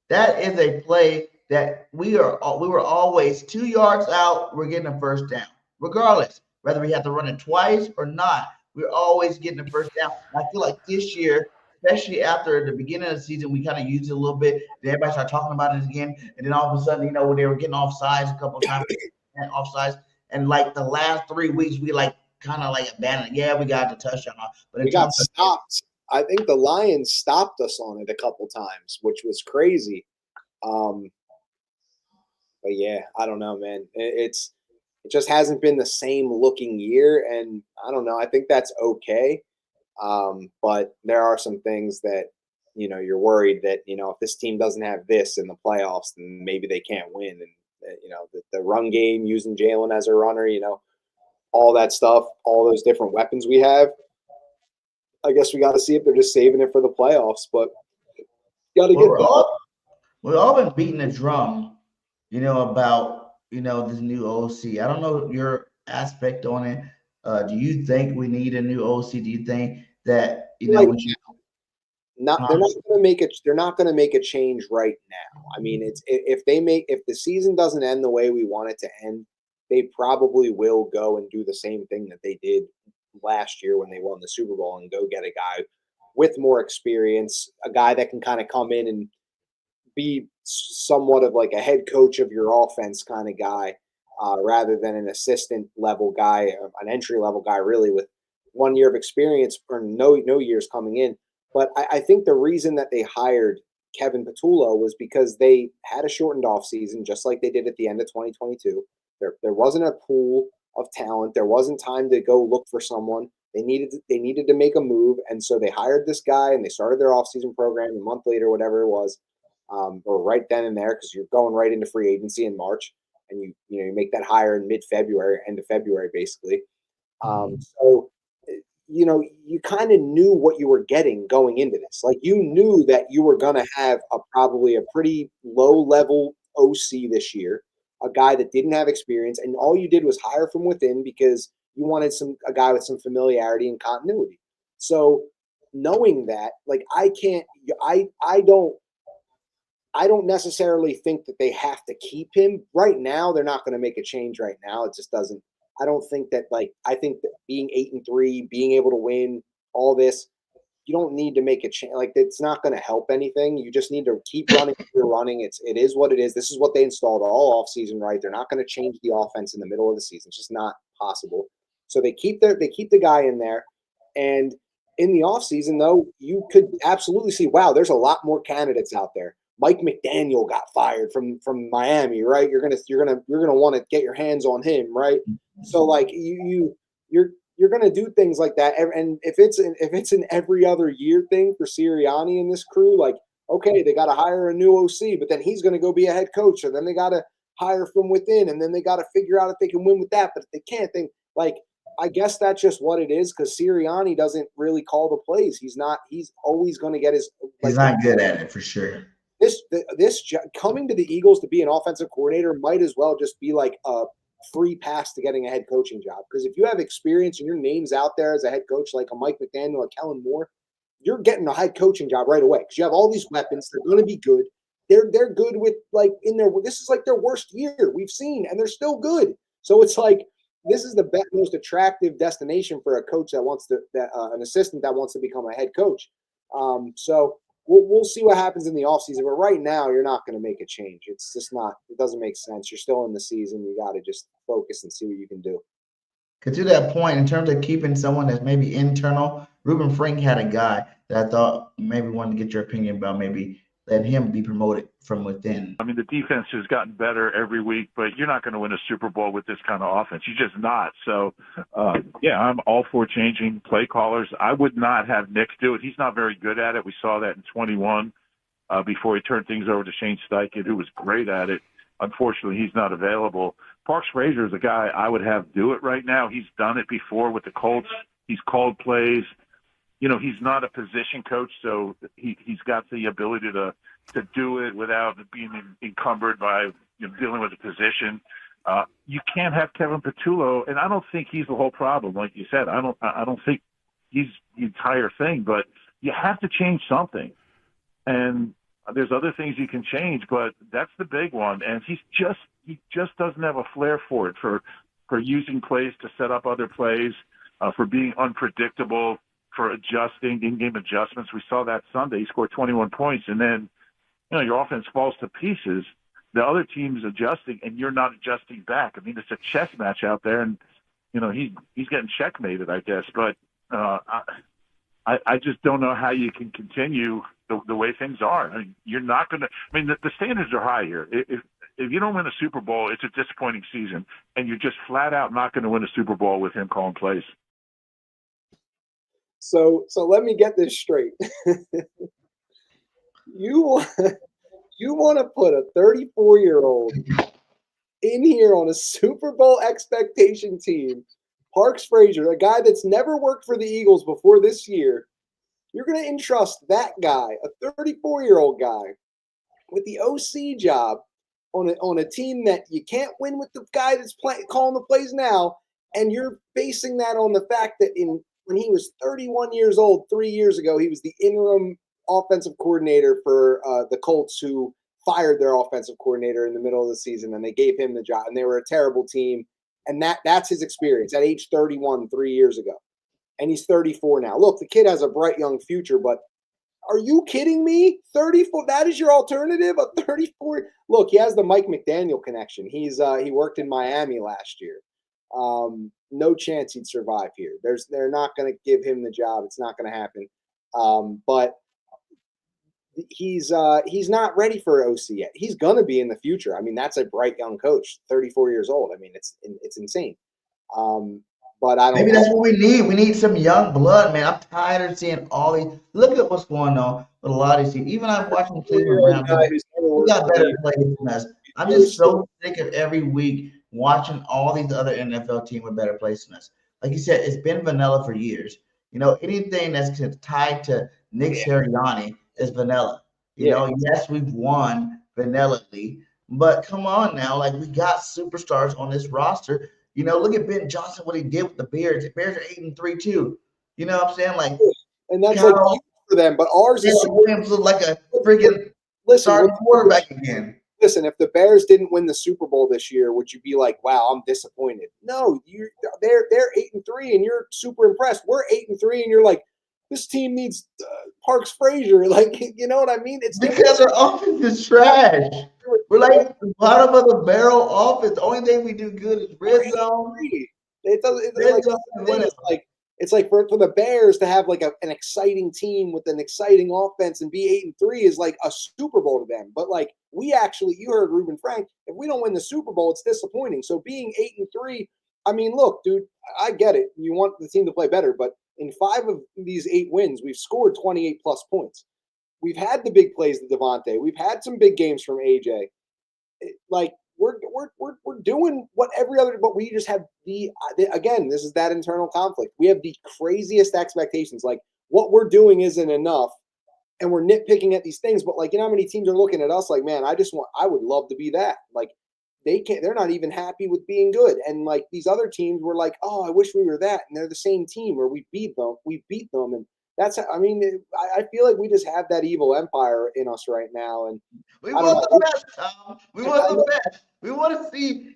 That is a play that we were always 2 yards out, we're getting a first down, regardless whether we have to run it twice or not. We're always getting the first down. And I feel like this year, especially after the beginning of the season, we kind of used it a little bit. Then everybody started talking about it again. And then all of a sudden, when they were getting offsides a couple of times, and like the last 3 weeks, we kind of abandoned. Yeah, we got the touchdown. But we got stopped. I think the Lions stopped us on it a couple times, which was crazy. But yeah, I don't know, man. It just hasn't been the same looking year, and I don't know. I think that's okay. But there are some things that, you're worried that, if this team doesn't have this in the playoffs, then maybe they can't win. And, the run game, using Jalen as a runner, all that stuff, all those different weapons we have. I guess we got to see if they're just saving it for the playoffs, but got to get we've all been beating the drum, about, this new OC. I don't know your aspect on it. Do you think we need a new OC? Do you think that, they're not going to make it. They're not going to make a change right now. I mean, if the season doesn't end the way we want it to end, they probably will go and do the same thing that they did last year when they won the Super Bowl and go get a guy with more experience, a guy that can kind of come in and be somewhat of like a head coach of your offense kind of guy, rather than an assistant level guy, an entry level guy, really with 1 year of experience or no years coming in. But I think the reason that they hired Kevin Patullo was because they had a shortened offseason, just like they did at the end of 2022. There wasn't a pool of talent. There wasn't time to go look for someone. They needed to make a move, and so they hired this guy and they started their offseason program a month later, whatever it was, or right then and there, because you're going right into free agency in March, and you make that hire in mid-February, end of February, basically. So you kind of knew what you were getting going into this. Like, you knew that you were going to have probably a pretty low-level OC this year a guy that didn't have experience, and all you did was hire from within because you wanted a guy with some familiarity and continuity. So knowing that, like, I don't necessarily think that they have to keep him right now. They're not going to make a change right now. It just doesn't. I don't think that, like, I think that being 8-3, being able to win, all this, you don't need to make a change. Like, it's not going to help anything. You just need to keep running. You're running. It is what it is. This is what they installed all offseason, right? They're not going to change the offense in the middle of the season. It's just not possible. So they keep the guy in there. And in the offseason, though, you could absolutely see, wow, there's a lot more candidates out there. Mike McDaniel got fired from Miami, right? You're gonna want to get your hands on him, right? So, like, you're gonna do things like that, and if it's an every other year thing for Sirianni and this crew, like, okay, they got to hire a new OC, but then he's gonna go be a head coach, and then they got to hire from within, and then they got to figure out if they can win with that. But if they can't, then, like, I guess that's just what it is, because Sirianni doesn't really call the plays. He's always going to get his. He's not good at it for sure. This coming to the Eagles to be an offensive coordinator might as well just be like a free pass to getting a head coaching job. Because if you have experience and your name's out there as a head coach, like a Mike McDaniel, a Kellen Moore, you're getting a head coaching job right away because you have all these weapons. They're going to be good. They're good with, like, this is like their worst year we've seen, and they're still good. So it's like, this is the most attractive destination for a coach that wants to, an assistant that wants to become a head coach. So we'll see what happens in the offseason. But right now, you're not going to make a change. It's just not. It doesn't make sense. You're still in the season. You got to just focus and see what you can do. Because to that point, in terms of keeping someone that's maybe internal, Ruben Frank had a guy that I thought maybe wanted to get your opinion about, maybe let him be promoted from within. I mean, the defense has gotten better every week, but you're not going to win a Super Bowl with this kind of offense. You're just not. So, yeah, I'm all for changing play callers. I would not have Nick do it. He's not very good at it. We saw that in 21 before he turned things over to Shane Steichen, who was great at it. Unfortunately, he's not available. Parks Frazier is a guy I would have do it right now. He's done it before with the Colts. He's called plays. You know, he's not a position coach, so he's got the ability to do it without being encumbered by dealing with the position. You can't have Kevin Patullo, and I don't think he's the whole problem. Like you said, I don't think he's the entire thing, but you have to change something. And there's other things you can change, but that's the big one. And he just doesn't have a flair for it, for using plays to set up other plays, for being unpredictable, for adjusting, in-game adjustments. We saw that Sunday. He scored 21 points, and then your offense falls to pieces. The other team's adjusting, and you're not adjusting back. I mean, it's a chess match out there, and he's getting checkmated, I guess. But I just don't know how you can continue the way things are. I mean, you're not going to. I mean, the standards are high here. If you don't win a Super Bowl, it's a disappointing season, and you're just flat out not going to win a Super Bowl with him calling plays. So let me get this straight. You want to put a 34-year-old in here on a Super Bowl expectation team, Parks Frazier, a guy that's never worked for the Eagles before this year. You're going to entrust that guy, a 34-year-old guy, with the OC job on a team that you can't win with the guy that's calling the plays now, and you're basing that on the fact that when he was 31 years old 3 years ago, he was the interim offensive coordinator for the Colts, who fired their offensive coordinator in the middle of the season, and they gave him the job, and they were a terrible team. And that's his experience at age 31 3 years ago. And he's 34 now. Look, the kid has a bright young future, but are you kidding me? 34, that is your alternative? A 34? Look, he has the Mike McDaniel connection. He worked in Miami last year. No chance he'd survive here. They're not going to give him the job. It's not going to happen. But he's not ready for OC yet. He's going to be in the future. I mean, that's a bright young coach, 34 years old. I mean, it's insane. But I don't. Maybe that's what we need. We need some young blood, man. I'm tired of seeing all these. Look at what's going on with a lot of these teams. Even I'm watching Cleveland Browns. We got better players than us. I'm just so sick of every week watching all these other NFL teams with better players than us. Like you said, it's been vanilla for years. Anything that's tied to Nick Sirianni is vanilla. Yes, we've won vanillally, But come on now, like we got superstars on this roster. Look at Ben Johnson, what he did with the Bears. The Bears are 8-3 too. You know what I'm saying? Like, and that's Kyle, like for them, but ours is Williams look like a freaking listen quarterback again. Listen, if the Bears didn't win the Super Bowl this year, would you be like, "Wow, I'm disappointed"? No, they're 8-3, and you're super impressed. We're 8-3, and you're like, "This team needs Parks Frazier." Like, you know what I mean? It's because our offense is trash. We're like the bottom of the barrel offense. The only thing we do good is red zone. It's like for the Bears to have like an exciting team with an exciting offense and be 8-3 is like a Super Bowl to them. But like you heard Ruben Frank, if we don't win the Super Bowl, it's disappointing. So being 8-3, I mean, look, dude, I get it. You want the team to play better, but in 5 of these 8 wins, we've scored 28 plus points. We've had the big plays to Devontae. We've had some big games from AJ. Like we're doing what every other, but we just have again, this is that internal conflict. We have the craziest expectations. Like what we're doing isn't enough, and we're nitpicking at these things. But like, how many teams are looking at us like, man, I would love to be that. Like they're not even happy with being good. And like these other teams were like, oh, I wish we were that. And they're the same team where we beat them. And I feel like we just have that evil empire in us right now. And we want the best, Tom. We want the best. We want to see.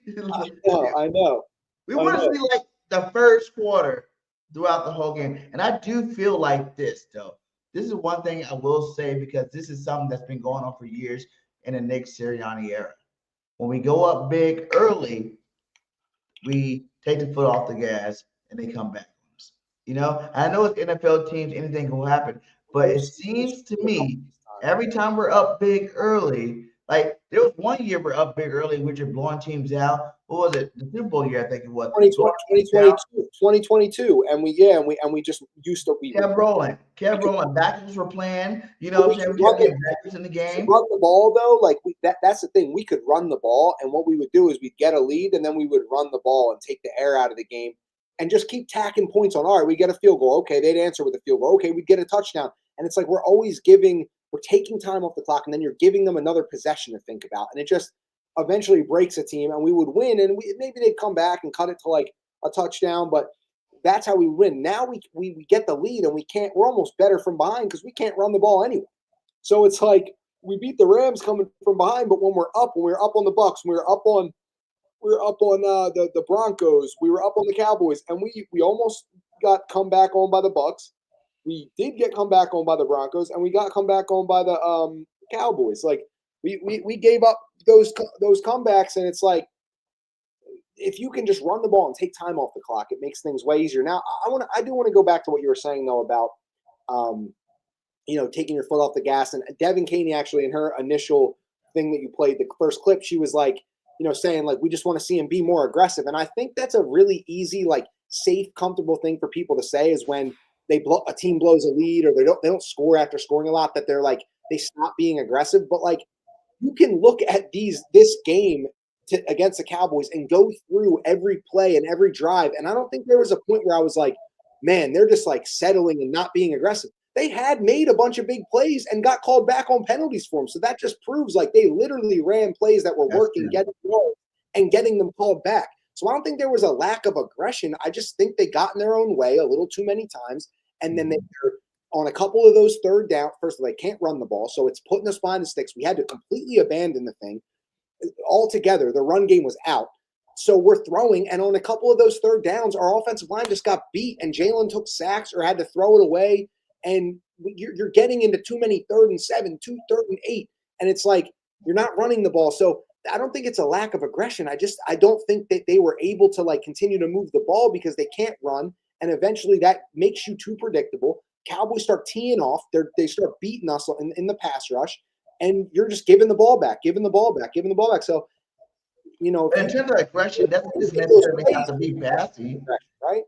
I know. We want to see like the first quarter throughout the whole game. And I do feel like this, though. This is one thing I will say because this is something that's been going on for years in the Nick Sirianni era. When we go up big early, we take the foot off the gas and they come back. I know it's NFL teams, anything will happen, but it seems to me every time we're up big early, like there was one year we're up big early, which are blowing teams out. What was it? The Super Bowl year, I think it was. 2022, and we just used to be kept rolling. Backups were playing. You know what I'm saying? We kept getting backups in the game. Run the ball though, like that's the thing. We could run the ball, and what we would do is we'd get a lead, and then we would run the ball and take the air out of the game. And just keep tacking points on. All right, we get a field goal. Okay, they'd answer with a field goal. Okay, we get a touchdown. And it's like we're taking time off the clock, and then you're giving them another possession to think about. And it just eventually breaks a team, and we would win. And maybe they'd come back and cut it to like a touchdown, but that's how we win. Now we get the lead, and we're almost better from behind because we can't run the ball anyway. So it's like we beat the Rams coming from behind, but when we're up on the Bucks, we were up on the Broncos. We were up on the Cowboys, and we almost got come back on by the Bucks. We did get come back on by the Broncos, and we got come back on by the Cowboys. Like we gave up those comebacks, and it's like if you can just run the ball and take time off the clock, it makes things way easier. Now I do want to go back to what you were saying though about taking your foot off the gas. And Devin Caney actually in her initial thing that you played, the first clip, she was like, saying like, we just want to see him be more aggressive. And I think that's a really easy, like safe, comfortable thing for people to say is when a team blows a lead or they don't score after scoring a lot, that they're like, they stop being aggressive. But like, you can look at this game against the Cowboys and go through every play and every drive. And I don't think there was a point where I was like, man, they're just like settling and not being aggressive. They had made a bunch of big plays and got called back on penalties for them. So that just proves like they literally ran plays that were working, getting goals and getting them called back. So I don't think there was a lack of aggression. I just think they got in their own way a little too many times. And then they're on a couple of those third down. First of all, they can't run the ball. So it's putting us behind the sticks. We had to completely abandon the thing altogether. The run game was out. So we're throwing, and on a couple of those third downs, our offensive line just got beat, and Jalen took sacks or had to throw it away. And you're getting into too many 3rd and 7, 3rd and 8, and it's like you're not running the ball. So I don't think it's a lack of aggression. I don't think that they were able to like continue to move the ball because they can't run, and eventually that makes you too predictable. Cowboys start teeing off. They start beating us in the pass rush, and you're just giving the ball back. So, in terms of aggression, that doesn't necessarily have to be passing, right?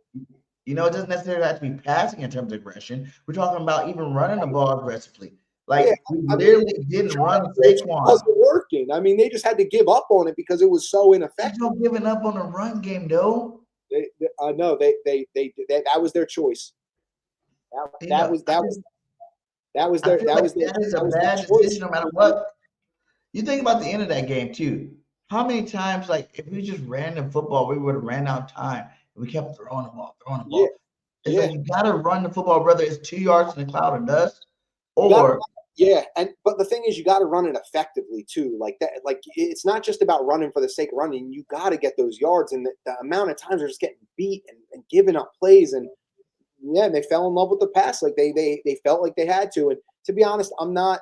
It doesn't necessarily have to be passing in terms of aggression. We're talking about even running the ball aggressively. Like we literally didn't run Saquon. It wasn't working. I mean, they just had to give up on it because it was so ineffective. There's no giving up on the run game, though. No, they that was their choice. That was a bad decision no matter what. You think about the end of that game too. How many times, like, if we just ran the football, we would have ran out of time. We kept throwing the ball, throwing the ball. It's like you gotta run the football, whether it's 2 yards in a cloud of dust, or but the thing is, you got to run it effectively too. Like that, like it's not just about running for the sake of running. You got to get those yards, and the amount of times they're just getting beat and giving up plays, and they fell in love with the pass. Like they felt like they had to. And to be honest, I'm not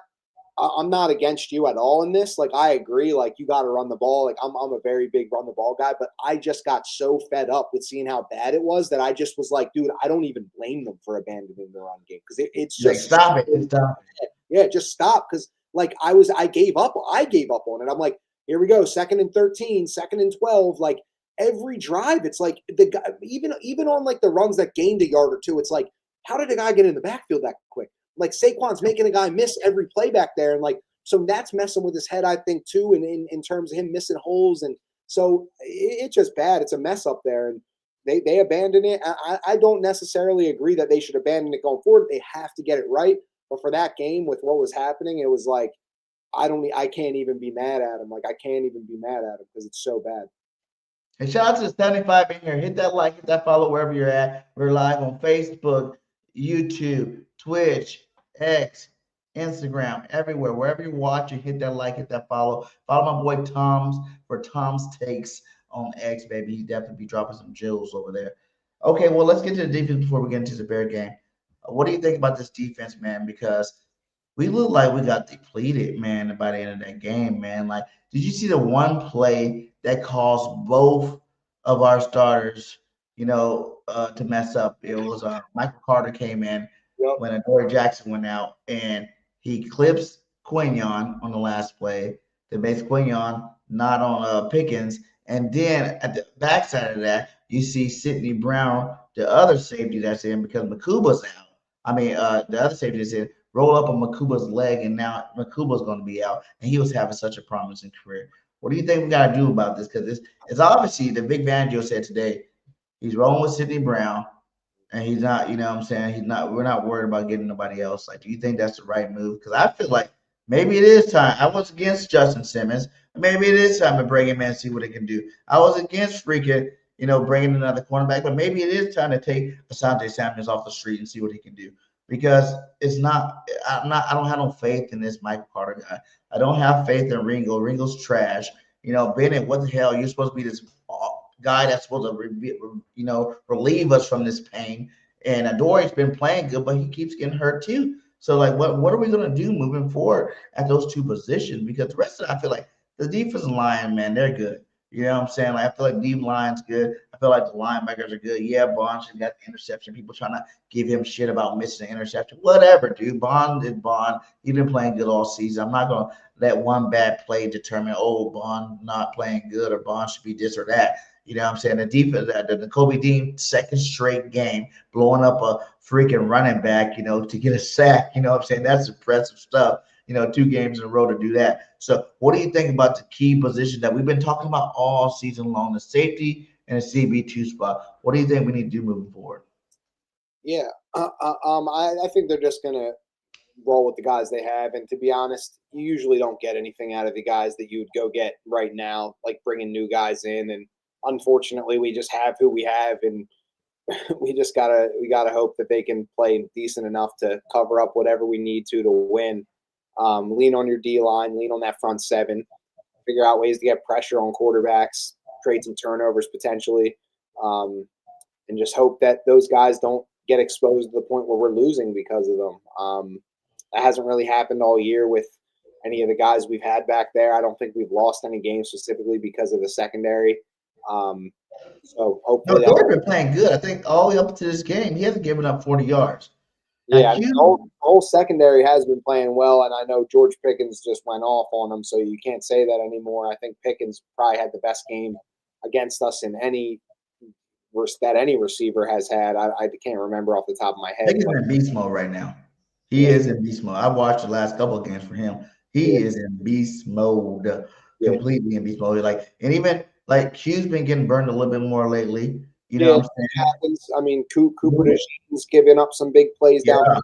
against you at all in this. Like, I agree. Like, you got to run the ball. Like, I'm a very big run the ball guy, but I just got so fed up with seeing how bad it was that I just was like, dude, I don't even blame them for abandoning the run game, because it's just stop it. Stop it. Yeah, just stop. Because like I gave up on it. I'm like, here we go, 2nd and 13, 2nd and 12. Like every drive, it's like the guy, even on like the runs that gained a yard or two, it's like, how did a guy get in the backfield that quick? Like Saquon's making a guy miss every play back there. And like, so that's messing with his head, I think, too. And in terms of him missing holes. And so it's just bad. It's a mess up there. And they abandon it. I don't necessarily agree that they should abandon it going forward. They have to get it right. But for that game with what was happening, it was like, I can't even be mad at him. Like, I can't even be mad at him because it's so bad. And shout out to the 75 in here. Hit that like, hit that follow wherever you're at. We're live on Facebook, YouTube, Twitch, X, Instagram, everywhere. Wherever you're watching, hit that like, hit that follow. Follow my boy Tom's for Tom's Takes on X, baby. He definitely be dropping some jewels over there. Okay, well, let's get to the defense before we get into the Bear game. What do you think about this defense, man? Because we look like we got depleted, man, by the end of that game, man. Like, did you see the one play that caused both of our starters, to mess up? It was Michael Carter came in when Adoree Jackson went out, and he clips Quinion on the last play that makes Quinion not on Pickens. And then at the backside of that, you see Sidney Brown, the other safety that's in, because Makuba's out. The other safety is in, roll up on Makuba's leg, and now Makuba's going to be out, and he was having such a promising career. What do you think we got to do about this? Because it's obviously, the Big Fangio said today, he's rolling with Sidney Brown, and he's not, we're not worried about getting nobody else. Like, do you think that's the right move? Because I feel like maybe it is time. I was against Justin Simmons. Maybe it is time to bring him in and see what he can do. I was against freaking, bringing another cornerback, but maybe it is time to take Asante Samuels off the street and see what he can do. Because I don't have no faith in this Michael Carter guy. I don't have faith in Ringo. Ringo's trash. Bennett, what the hell? You're supposed to be this guy that's supposed to, relieve us from this pain. And Adoree's been playing good, but he keeps getting hurt too. So, like, what are we going to do moving forward at those two positions? Because the rest of it, I feel like the defensive line, man, they're good. You know what I'm saying? Like, I feel like deep line's good. I feel like the linebackers are good. Yeah, Bond got the interception. People trying to give him shit about missing the interception. Whatever, dude. Bond is Bond. He's been playing good all season. I'm not going to let one bad play determine, Bond not playing good or Bond should be this or that. You know what I'm saying? The defense, the Kobe Dean second straight game, blowing up a freaking running back, to get a sack. You know what I'm saying? That's impressive stuff. 2 games in a row to do that. So what do you think about the key position that we've been talking about all season long, the safety and the CB2 spot? What do you think we need to do moving forward? Yeah, I think they're just going to roll with the guys they have. And to be honest, you usually don't get anything out of the guys that you would go get right now, like bringing new guys in. And unfortunately, we just have who we have, and we gotta hope that they can play decent enough to cover up whatever we need to win. Lean on your D line, lean on that front seven, figure out ways to get pressure on quarterbacks, create some turnovers potentially, and just hope that those guys don't get exposed to the point where we're losing because of them. That hasn't really happened all year with any of the guys we've had back there. I don't think we've lost any games specifically because of the secondary. So hopefully they've been playing good. I think all the way up to this game, he hasn't given up 40 yards. Yeah, the whole secondary has been playing well, and I know George Pickens just went off on them, so you can't say that anymore. I think Pickens probably had the best game against us in any receiver has had. I can't remember off the top of my head. Pickens in beast mode right now. He is in beast mode. I've watched the last couple of games for him. He is in beast mode, completely in beast mode. And even Q's been getting burned a little bit more lately. You know what I'm saying? Happens. I mean, Cooper DeJean's giving up some big plays down there. At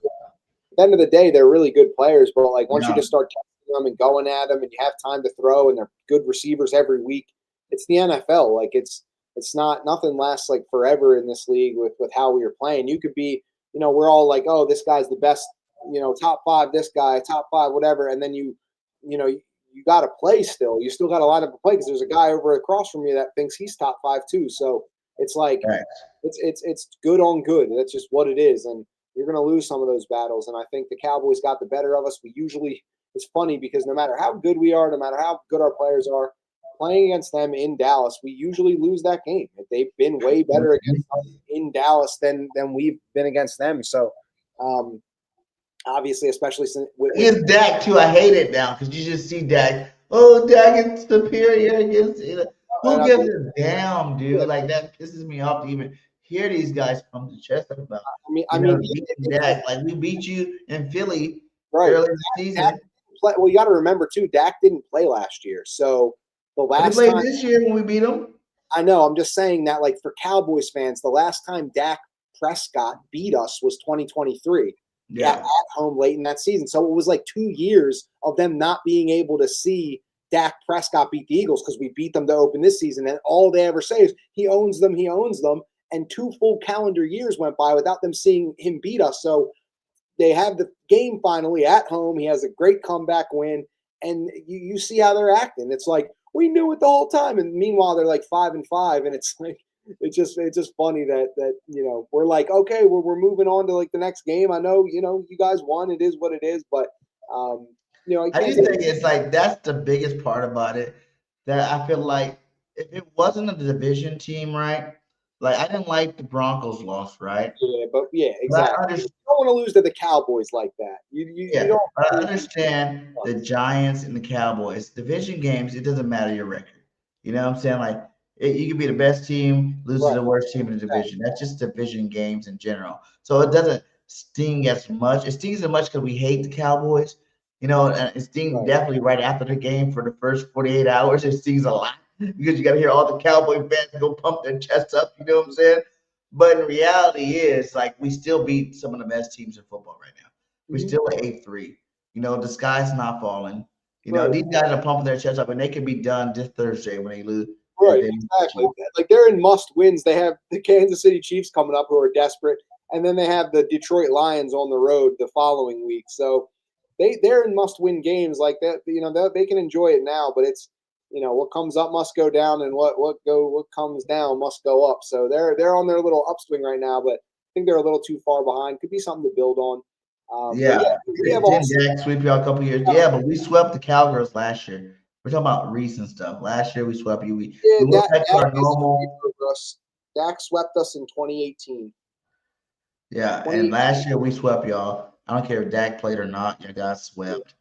the end of the day, they're really good players, but once you just start testing them and going at them, and you have time to throw, and they're good receivers every week. It's the NFL. Like it's not nothing lasts like forever in this league with how we are playing. You could be, we're all like, oh, this guy's the best, top 5, this guy, top 5, whatever, and then you got to play still. You still got to line up to play because there's a guy over across from you that thinks he's top 5 too. So it's like it's good on good. That's just what it is, and you're going to lose some of those battles. And I think the Cowboys got the better of us. It's funny because no matter how good we are, no matter how good our players are, playing against them in Dallas, we usually lose that game. They've been way better against us in Dallas than we've been against them. So, obviously, especially since against Dak too, I hate it now because you just see Dak. Oh, Dak is superior against. Who gives a damn, dude? Like that pisses me off to even hear these guys pump the chest up about. I mean, beating Dak, like we beat you in Philly earlier this season. Well, you got to remember too, Dak didn't play last year, so the last he played time this year when we beat him. I know. I'm just saying that, like for Cowboys fans, the last time Dak Prescott beat us was 2023 at home late in that season. So it was like 2 years of them not being able to see Dak Prescott beat the Eagles because we beat them to open this season, and all they ever say is he owns them. And 2 full calendar years went by without them seeing him beat us. So they have the game finally at home. He has a great comeback win, and you see how they're acting. It's like we knew it the whole time, and meanwhile they're like 5-5, and it's like it's just funny that we're like, okay, we're moving on to like the next game. I know you guys won. It is what it is, but I just think it's like that's the biggest part about it. That I feel like if it wasn't a division team, right? Like I didn't like the Broncos loss, right? Yeah, exactly. You don't want to lose to the Cowboys like that. You don't. I understand the Giants and the Cowboys division games. It doesn't matter your record. You know what I'm saying? Like you can be the best team, lose to the worst team in the division. That's just division games in general. So it doesn't sting as much. It stings as much because we hate the Cowboys. And it stings definitely right after the game for the first 48 hours. It stings a lot. Because you got to hear all the Cowboy fans go pump their chests up, you know what I'm saying? But in reality is, like, we still beat some of the best teams in football right now. We're still at 8-3. The sky's not falling. These guys are pumping their chests up, and they can be done this Thursday when they lose. Right, exactly. Like, they're in must-wins. They have the Kansas City Chiefs coming up who are desperate, and then they have the Detroit Lions on the road the following week. So they're in must-win games like that. They can enjoy it now, but it's, what comes up must go down, and what comes down must go up. So they're on their little upswing right now, but I think they're a little too far behind. Could be something to build on. We have Dak sweep y'all a couple years. Yeah, but we swept the Cowgirls last year. We're talking about recent stuff. Last year we swept you. We went back to our normal. Dak swept us in 2018. Yeah, and last year we swept y'all. I don't care if Dak played or not. You guys swept.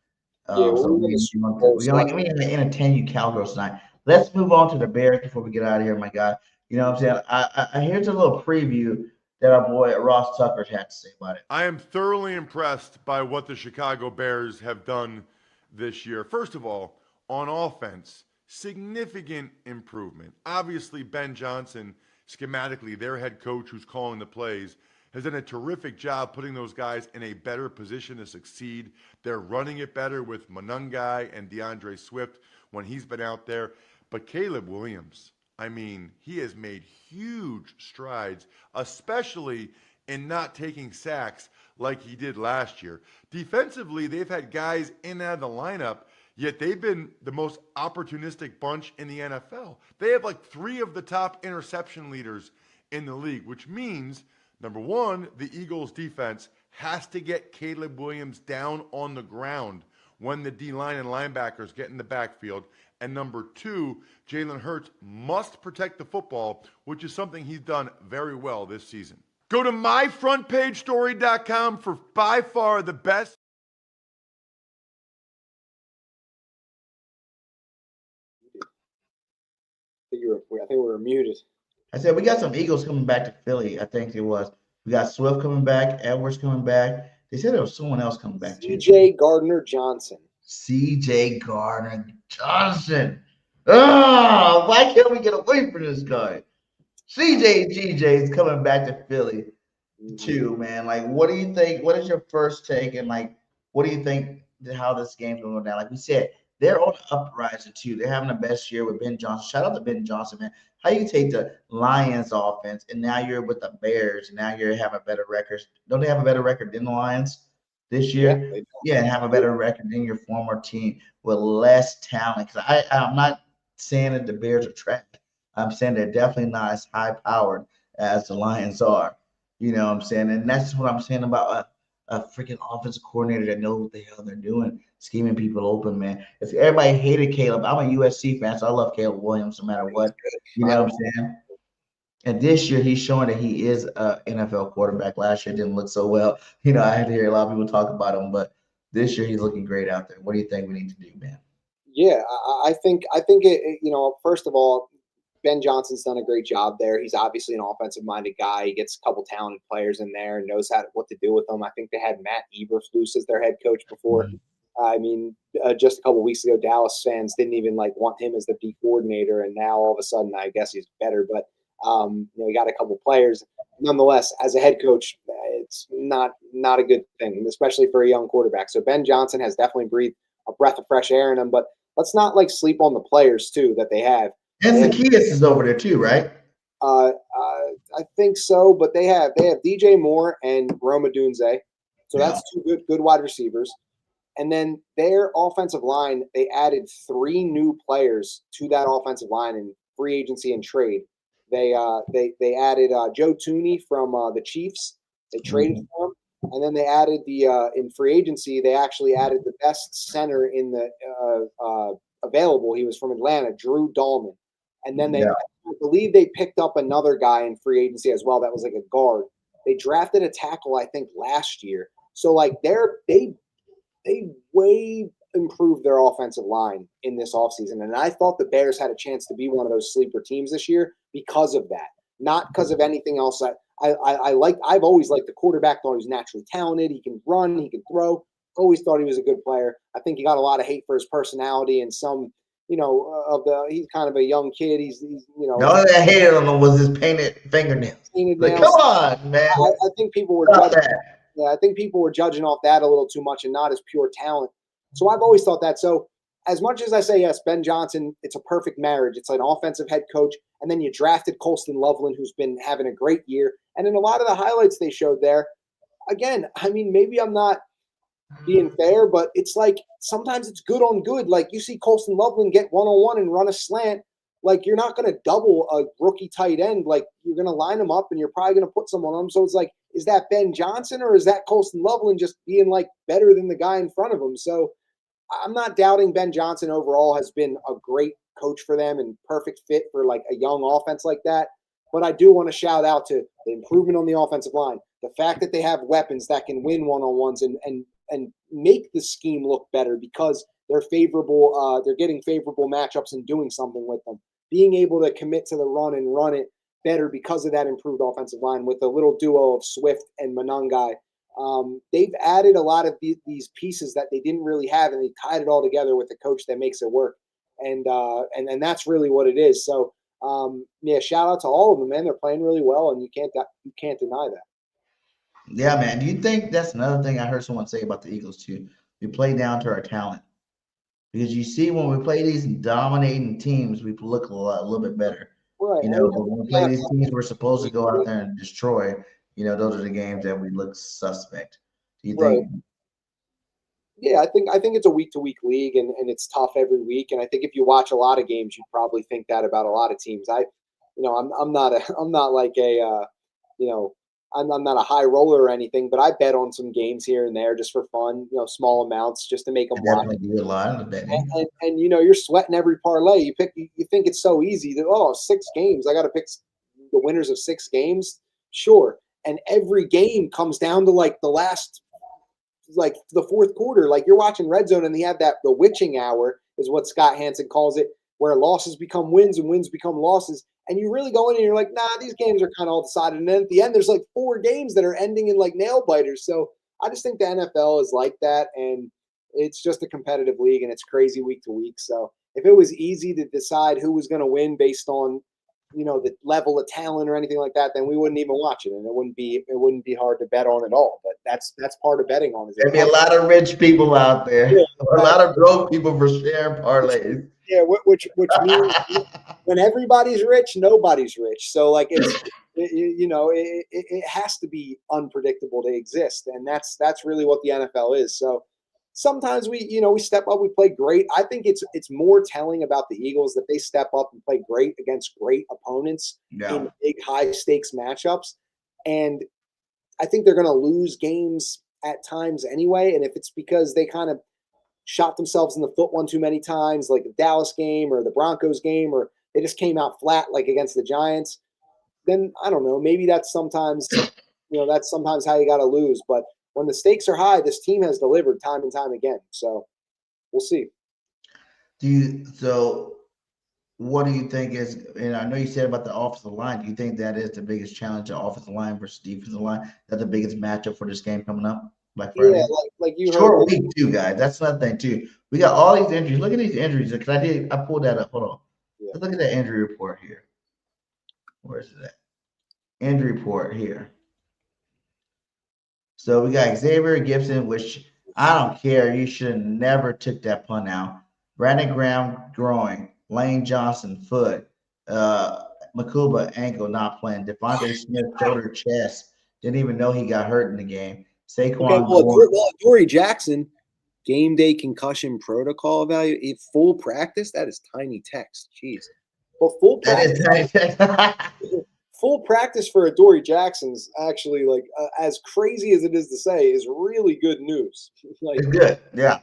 We're going to entertain you Cowgirls tonight. Let's move on to the Bears before we get out of here, my guy. You know what I'm saying? Here's a little preview that our boy Ross Tucker had to say about it. I am thoroughly impressed by what the Chicago Bears have done this year. First of all, on offense, significant improvement. Obviously, Ben Johnson, schematically, their head coach who's calling the plays, has done a terrific job putting those guys in a better position to succeed. They're running it better with Monungai and DeAndre Swift when he's been out there. But Caleb Williams, I mean, he has made huge strides, especially in not taking sacks like he did last year. Defensively, they've had guys in and out of the lineup, yet they've been the most opportunistic bunch in the NFL. They have like 3 of the top interception leaders in the league, which means number one, the Eagles' defense has to get Caleb Williams down on the ground when the D-line and linebackers get in the backfield. And number two, Jalen Hurts must protect the football, which is something he's done very well this season. Go to myfrontpagestory.com for by far the best. I think we were muted. I said we got some Eagles coming back to Philly. I think it was. We got Swift coming back, Edwards coming back. They said there was someone else coming back too. C.J. Gardner-Johnson. C.J. Gardner-Johnson. Oh, why can't we get away from this guy? C.J. G.J. is coming back to Philly too, man. Like, what do you think? What is your first take? And like, what do you think how this game's going to go down. Like we said, they're on the uprising too. They're having the best year with Ben Johnson. Shout out to Ben Johnson, man. How you take the Lions offense and now you're with the Bears and now you're having better records. Don't they have a better record than the Lions this year? Yeah, and have a better record than your former team with less talent. Because I'm not saying that the Bears are trash. I'm saying they're definitely not as high powered as the Lions are. You know what I'm saying? And that's what I'm saying about a freaking offensive coordinator that knows what the hell they're doing, scheming people open, man. If everybody hated Caleb, I'm a USC fan, so I love Caleb Williams no matter what. You know what I'm saying? And this year, he's showing that he is an NFL quarterback. Last year didn't look so well. You know, I had to hear a lot of people talk about him, but this year he's looking great out there. What do you think we need to do, man? Yeah, I think it, first of all, Ben Johnson's done a great job there. He's obviously an offensive-minded guy. He gets a couple talented players in there and knows what to do with them. I think they had Matt Eberflus as their head coach before. I mean, just a couple weeks ago, Dallas fans didn't even want him as the D coordinator, and now all of a sudden, I guess he's better. But he got a couple players. Nonetheless, as a head coach, it's not a good thing, especially for a young quarterback. So Ben Johnson has definitely breathed a breath of fresh air in him. But let's not sleep on the players too that they have. And Zacchaeus is over there too, right? I think so, but they have DJ Moore and Rome Odunze, so that's two good wide receivers. And then their offensive line, they added 3 new players to that offensive line in free agency and trade. They added Joe Tooney from the Chiefs. They traded for him, and then they added in free agency. They actually added the best center in the available. He was from Atlanta, Drew Dahlman. And then I believe they picked up another guy in free agency as well that was like a guard. They drafted a tackle, I think, last year. So they way improved their offensive line in this offseason. And I thought the Bears had a chance to be one of those sleeper teams this year because of that, not because of anything else. I've always liked the quarterback. Thought he was naturally talented. He can run. He can throw. Always thought he was a good player. I think he got a lot of hate for his personality and some. He's kind of a young kid. He's the only thing I hated on him was his painted fingernails. Come on, man. I think people were judging. Yeah, I think people were judging off that a little too much and not as pure talent. So I've always thought that. So as much as I say yes, Ben Johnson, it's a perfect marriage. It's an offensive head coach, and then you drafted Colston Loveland, who's been having a great year. And in a lot of the highlights they showed there, again, I mean, maybe I'm not being fair, but it's sometimes it's good on good. You see Colston Loveland get one-on-one and run a slant. You're not going to double a rookie tight end. You're going to line them up and you're probably going to put someone on them. So it's is that Ben Johnson or is that Colston Loveland just being better than the guy in front of him? So I'm not doubting Ben Johnson overall has been a great coach for them and perfect fit for a young offense like that. But I do want to shout out to the improvement on the offensive line, the fact that they have weapons that can win one-on-ones and make the scheme look better because they're favorable. They're getting favorable matchups and doing something with them. Being able to commit to the run and run it better because of that improved offensive line with a little duo of Swift and Monangai. They've added a lot of these pieces that they didn't really have, and they tied it all together with a coach that makes it work. And that's really what it is. So shout out to all of them, man. They're playing really well, and you can't deny that. Yeah, man. Do you think that's another thing I heard someone say about the Eagles too? We play down to our talent. Because you see, when we play these dominating teams, we look a little bit better. Right. But when we play these teams we're supposed to go out there and destroy, those are the games that we look suspect. Do you think? Right. Yeah, I think it's a week-to-week league, and it's tough every week. And I think if you watch a lot of games, you'd probably think that about a lot of teams. I'm not a high roller or anything, but I bet on some games here and there just for fun, small amounts just to make them watch. Do a lot of betting. And you're sweating every parlay. You think it's so easy that 6 games. I got to pick the winners of 6 games. Sure. And every game comes down to the last, the fourth quarter. You're watching Red Zone and they have the witching hour is what Scott Hansen calls it, where losses become wins and wins become losses. And you really go in and you're like, nah, these games are kind of all decided. And then at the end, there's 4 games that are ending in nail biters. So I just think the NFL is like that. And it's just a competitive league and it's crazy week to week. So if it was easy to decide who was going to win based on the level of talent or anything like that, then we wouldn't even watch it, and it wouldn't be hard to bet on at all. But that's part of betting on. There'd be a lot of rich people out there, Yeah, or a lot of broke people for sharing parlays. Yeah, which means when everybody's rich, nobody's rich. So like it has to be unpredictable to exist, and that's really what the NFL is. So sometimes we step up, we play great. I think it's more telling about the Eagles that they step up and play great against great opponents in big high stakes matchups, and I think they're going to lose games at times anyway. And if it's because they kind of shot themselves in the foot one too many times, like the Dallas game or the Broncos game, or they just came out flat like against the Giants, then I don't know. Maybe that's sometimes how you got to lose. But when the stakes are high, this team has delivered time and time again. So we'll see. So what do you think is, and I know you said about the offensive line, do you think that is the biggest challenge, the offensive line versus defensive line? That's the biggest matchup for this game coming up? Yeah, like you short heard. week too, guys. That's another thing too. We got all these injuries. Look at these injuries. Because I pulled that up. Hold on. Yeah. Let's look at that injury report here. Where is it at? Injury report here. So we got Xavier Gibson, which I don't care. You should have never took that punt out. Brandon Graham groin. Lane Johnson foot. Makuba ankle not playing. Devontae Smith shoulder chest. Didn't even know he got hurt in the game. Saquon Dory Jackson, game day concussion protocol value, full practice. That is tiny text. Jeez. Well, full practice. That is tiny text. Full practice for Dory Jackson's actually as crazy as it is to say is really good news. It's good, yeah.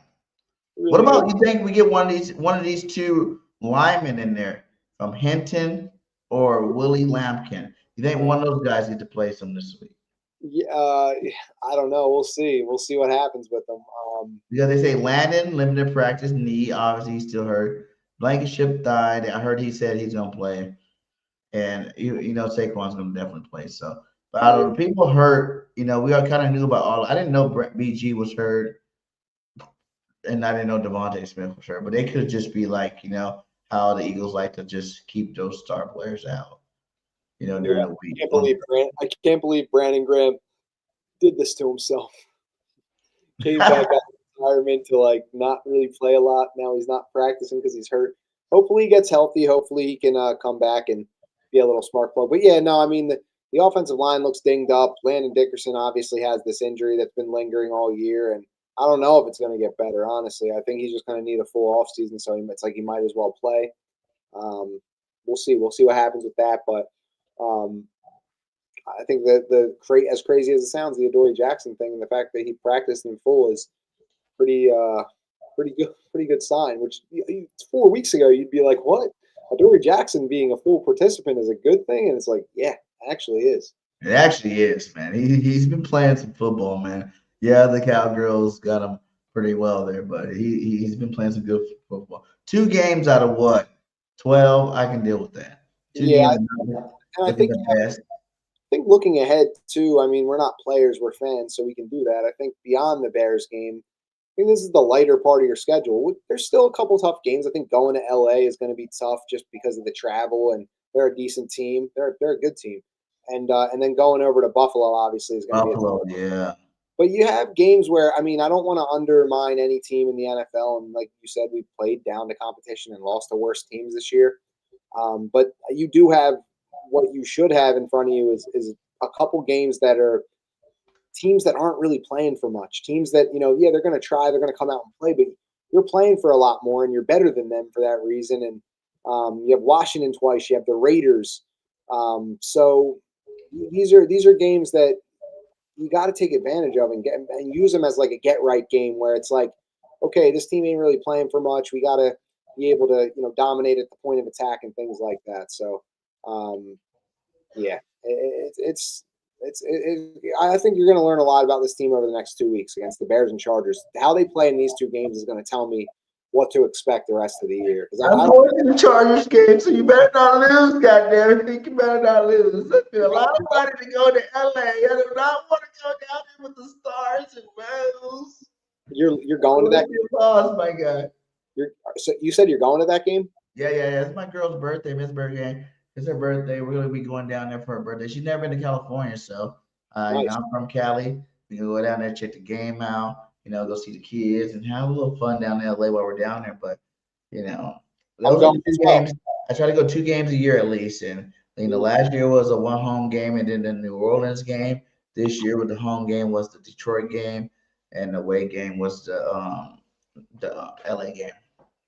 Really what about you think we get one of these two linemen in there from Hinton or Willie Lampkin? You think one of those guys get to play some this week? Yeah, I don't know. We'll see. We'll see what happens with them. Because they say Landon limited practice knee. Obviously, he's still hurt. Blankenship died. I heard he said he's gonna play, and Saquon's gonna definitely play. So, but out of the people hurt, we all kind of knew about all. I didn't know BG was hurt, and I didn't know Devontae Smith was hurt. But they could just be like, how the Eagles like to just keep those star players out. During the week. I can't believe Brandon Graham did this to himself. Came back out of retirement to not really play a lot. Now he's not practicing because he's hurt. Hopefully he gets healthy. Hopefully he can come back and be a little smart club. But yeah, no, I mean the offensive line looks dinged up. Landon Dickerson obviously has this injury that's been lingering all year, and I don't know if it's going to get better. Honestly, I think he's just going to need a full offseason. So it's like he might as well play. We'll see. We'll see what happens with that, but. I think that as crazy as it sounds, the Adoree Jackson thing and the fact that he practiced in full is pretty good sign. Which 4 weeks ago you'd be like, what? Adoree Jackson being a full participant is a good thing, and it's like, yeah, it actually is. It actually is, man. He's been playing some football, man. Yeah, the Cowgirls got him pretty well there, but he's been playing some good football. 2 games out of what? 12, I can deal with that. 2 games. I think looking ahead too, I mean, we're not players, we're fans, so we can do that. I think beyond the Bears game, I think this is the lighter part of your schedule. There's still a couple tough games. I think going to LA is going to be tough just because of the travel, and they're a decent team. They're a good team. And then going over to Buffalo obviously is going to be yeah. But you have games where, I mean, I don't want to undermine any team in the NFL, and like you said, we played down to competition and lost to worse teams this year. But you do have what you should have in front of you is a couple games that are teams that aren't really playing for much. Teams that, they're going to try, they're going to come out and play, but you're playing for a lot more and you're better than them for that reason. And you have Washington twice, you have the Raiders. So these are games that you got to take advantage of and use them as like a get right game where it's like, okay, this team ain't really playing for much. We got to be able to, dominate at the point of attack and things like that. So, yeah, I think you're going to learn a lot about this team over the next 2 weeks against the Bears and Chargers. How they play in these 2 games is going to tell me what to expect the rest of the year. I'm going to the Chargers game, so you better not lose, goddammit. You better not lose. A lot of money to go to LA. I do not want to go down there with the Stars and Rose. You're going to that game? Lost, my guy. So you said you're going to that game? Yeah. It's my girl's birthday, Miss Birthday. It's her birthday. We're gonna be going down there for her birthday. She's never been to California, so Nice. I'm from Cali. We can go down there, check the game out. Go see the kids and have a little fun down in LA while we're down there. But those are the two games. I try to go 2 games a year at least. And last year was a 1 home game, and then the New Orleans game. This year, with the home game was the Detroit game, and the away game was the LA game.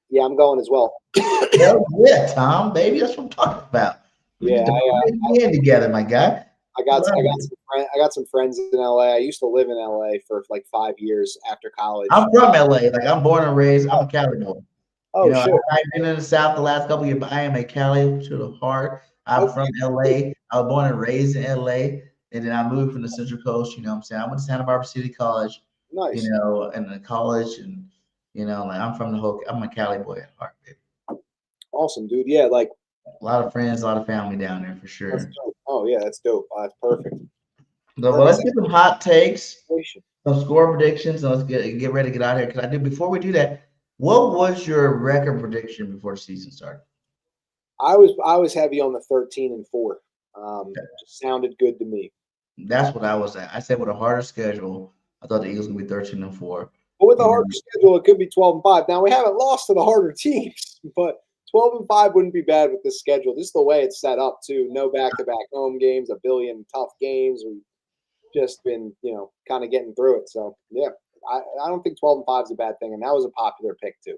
Yeah, I'm going as well. Hell yeah, Tom, baby, that's what I'm talking about. We Yeah, get together, my guy. I got some friends in LA. I used to live in LA for like 5 years after college. I'm from LA. Like, I'm born and raised. I'm a Cali boy. Oh, sure. I've been in the South the last couple of years, but I am a Cali to the heart. I'm from LA. I was born and raised in LA, and then I moved from the Central Coast. You know what I'm saying? I went to Santa Barbara City College. Nice. And the college, and I'm from I'm a Cali boy at heart, baby. Awesome, dude. Yeah, like a lot of friends, a lot of family down there for sure. That's dope. Oh yeah, that's dope. That's perfect. So, well, let's get some hot takes, some score predictions, and let's get ready to get out of here. Before we do that, what was your record prediction before the season started? I was heavy on the 13-4. Just sounded good to me. That's what I was at. I said with a harder schedule, I thought the Eagles would be 13-4. But with a harder schedule, it could be 12-5. Now we haven't lost to the harder teams, but 12-5 wouldn't be bad with this schedule. Just the way it's set up too. No back-to-back home games, a billion tough games. We've just been, kind of getting through it. So yeah, I don't think 12-5 is a bad thing, and that was a popular pick too.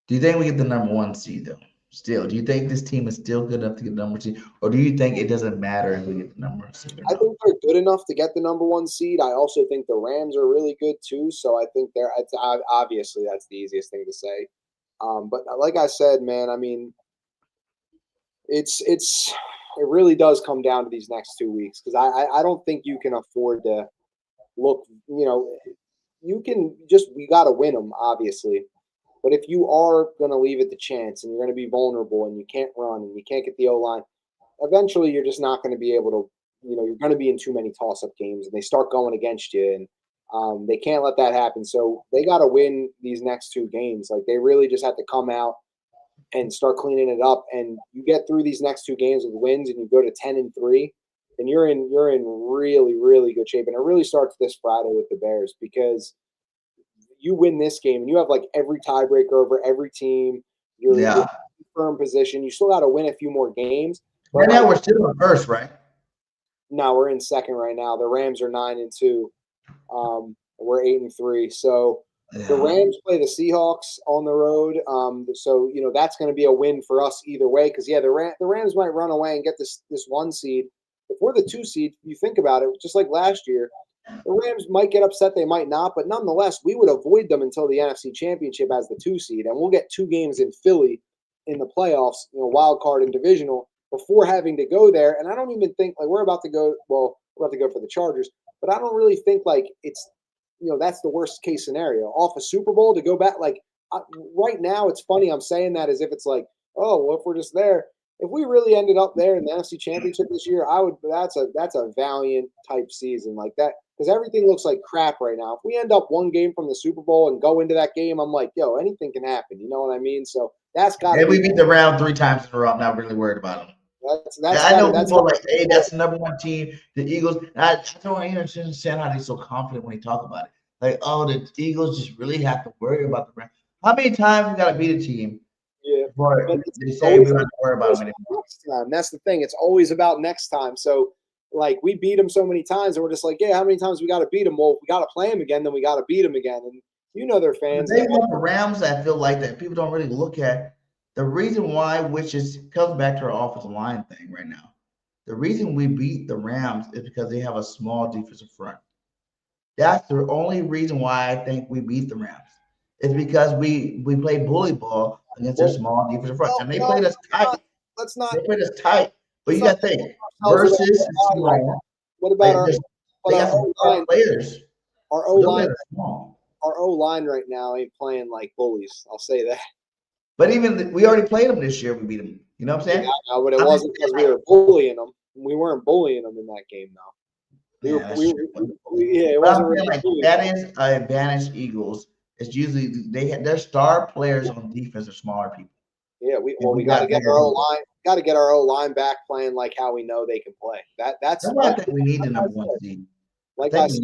Do you think we get the number 1 seed though? Still, do you think this team is still good enough to get the number 1 seed, or do you think it doesn't matter if we get the number 1 seed? I think they're good enough to get the number 1 seed. I also think the Rams are really good too. So I think obviously that's the easiest thing to say. But like I said, man, I mean, it really does come down to these next 2 weeks, because I don't think you can afford to look. You can we got to win them, obviously. But if you are going to leave it to chance and you're going to be vulnerable and you can't run and you can't get the O-line, eventually you're just not going to be able to, you're going to be in too many toss-up games, and they start going against you, and they can't let that happen. So they got to win these next 2 games. Like, they really just have to come out and start cleaning it up. And you get through these next 2 games with wins and you go to 10-3, then you're in really, really good shape. And it really starts this Friday with the Bears, because you win this game and you have like every tiebreaker over every team. You're in firm position. You still got to win a few more games. Right now we're still in first, right? No, we're in second right now. The Rams are 9-2. We're 8-3. So the Rams play the Seahawks on the road. So that's going to be a win for us either way. Because the Rams might run away and get this 1 seed. If we're the 2 seed, you think about it, just like last year. The Rams might get upset, they might not, but nonetheless, we would avoid them until the NFC Championship as the 2 seed, and we'll get 2 games in Philly in the playoffs, wild card and divisional, before having to go there. And I don't even think we're about to go for the Chargers, but I don't really think it's that's the worst case scenario. Off a Super Bowl to go back, right now, it's funny I'm saying that as if it's like, oh, well, if we're just there. If we really ended up there in the NFC Championship this year, that's a valiant type season like that, because everything looks like crap right now. If we end up 1 game from the Super Bowl and go into that game, I'm like, yo, anything can happen. You know what I mean? So that's got. If we beat the Rams 3 times in a row, I'm not really worried about them. I know people are like, hey, that's the number 1 team, the Eagles. I don't understand how they're so confident when they talk about it. Like, oh, the Eagles just really have to worry about the Rams. How many times we got to beat a team? Yeah, they say we don't have to worry about them anymore. Next time. That's the thing. It's always about next time. So, we beat them so many times, and we're just like, yeah, how many times we got to beat them? Well, if we got to play them again, then we got to beat them again. And they're fans. The thing about the Rams, I feel like that people don't really look at the reason why, which comes back to our offensive line thing right now. The reason we beat the Rams is because they have a small defensive front. That's the only reason why I think we beat the Rams. It's because we play bully ball against their small defensive front, and they played us tight. They played us tight, but you got to think versus small. What about our players? Our O-line right now ain't playing like bullies. I'll say that. But even we already played them this year. We beat them. You know what I'm saying? Yeah, but it wasn't because we were bullying them. We weren't bullying them in that game, though. It wasn't really that is an advantage. Eagles. It's usually their star players on defense are smaller people. Yeah, we got to get our O line. Got to get our O line back playing like how we know they can play. That's why I think we need the number one seed. Like I said,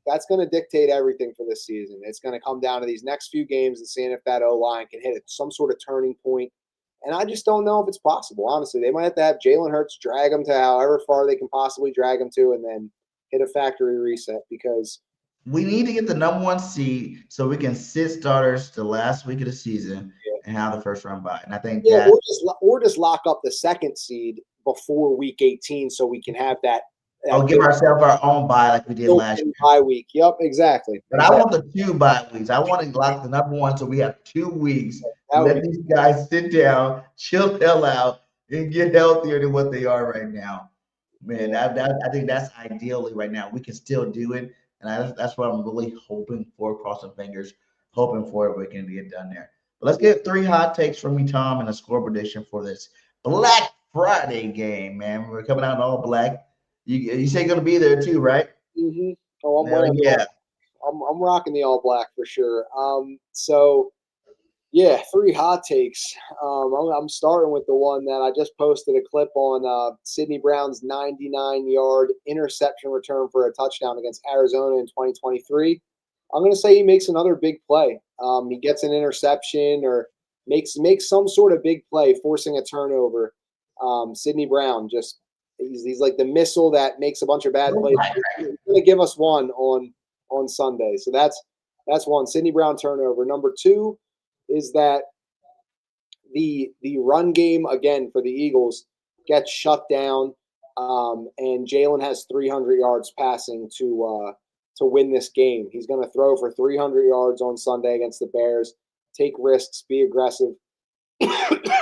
that's going to dictate everything for this season. It's going to come down to these next few games and seeing if that O line can hit some sort of turning point. And I just don't know if it's possible. Honestly, they might have to have Jalen Hurts drag them to however far they can possibly drag them to, and then hit a factory reset because we need to get the number one seed so we can sit starters the last week of the season and have the first round bye. And I think or just lock up the second seed before week 18 so we can have that. Give ourselves our own bye like we did last year. Bye week. Yep, exactly. But I want the 2 bye weeks. I want to lock the number one so we have 2 weeks. Let these guys sit down, chill the hell out, and get healthier than what they are right now. Man, I think that's ideally right now. We can still do it. And that's what I'm really hoping for, crossing fingers, hoping for it. We can get done there. But let's get 3 hot takes from me, Tom, and a score prediction for this Black Friday game, man. We're coming out all black. You say you're going to be there too, right? Mm-hmm. Oh, I'm wearing I'm rocking the all black for sure. So, yeah, 3 hot takes. I'm starting with the one that I just posted a clip on Sidney Brown's 99-yard interception return for a touchdown against Arizona in 2023. I'm going to say he makes another big play. He gets an interception or makes some sort of big play, forcing a turnover. Sidney Brown he's like the missile that makes a bunch of bad plays. He's going to give us one on Sunday. So that's one. Sidney Brown turnover. Number 2 is that the run game again for the Eagles gets shut down, and Jalen has 300 yards passing to win this game. He's going to throw for 300 yards on Sunday against the Bears. Take risks, be aggressive.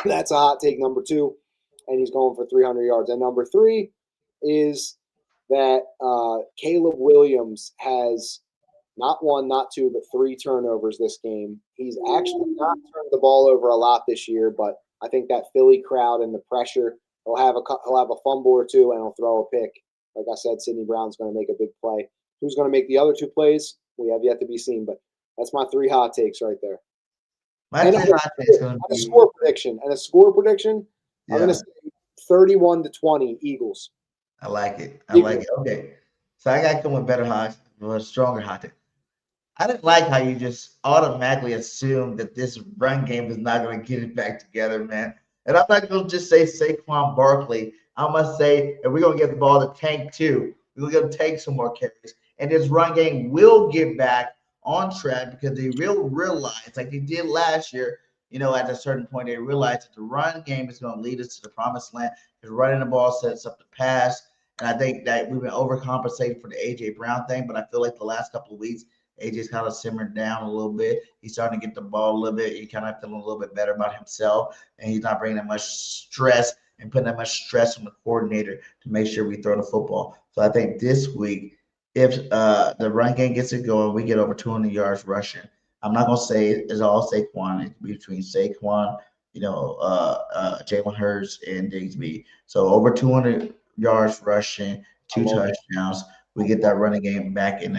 That's a hot take number 2, and he's going for 300 yards. And number 3 is that Caleb Williams has not 1, not 2, but 3 turnovers this game. He's actually not turned the ball over a lot this year, but I think that Philly crowd and the pressure, he'll have a fumble or 2, and he'll throw a pick. Like I said, Sidney Brown's going to make a big play. Who's going to make the other 2 plays? We have yet to be seen, but that's my 3 hot takes right there. And a score prediction. I'm going to say 31-20 Eagles. I like it. Okay. So I got to come with better hot, with a stronger hot take. I didn't like how you just automatically assumed that this run game is not going to get it back together, man. And I'm not going to just say Saquon Barkley. I must say, if we're going to get the ball to Tank too, we're going to take some more carries. And this run game will get back on track because they will realize, like they did last year, at a certain point, they realized that the run game is going to lead us to the promised land. Because running the ball sets up the pass. And I think that we've been overcompensating for the A.J. Brown thing, but I feel like the last couple of weeks, A.J.'s kind of simmered down a little bit. He's starting to get the ball a little bit. He's kind of feeling a little bit better about himself, and he's not bringing that much stress and putting that much stress on the coordinator to make sure we throw the football. So I think this week, if the run game gets it going, we get over 200 yards rushing. I'm not going to say it's all Saquon. It's between Saquon, Jalen Hurts, and Diggsby. So over 200 yards rushing, 2 touchdowns. We get that running game back in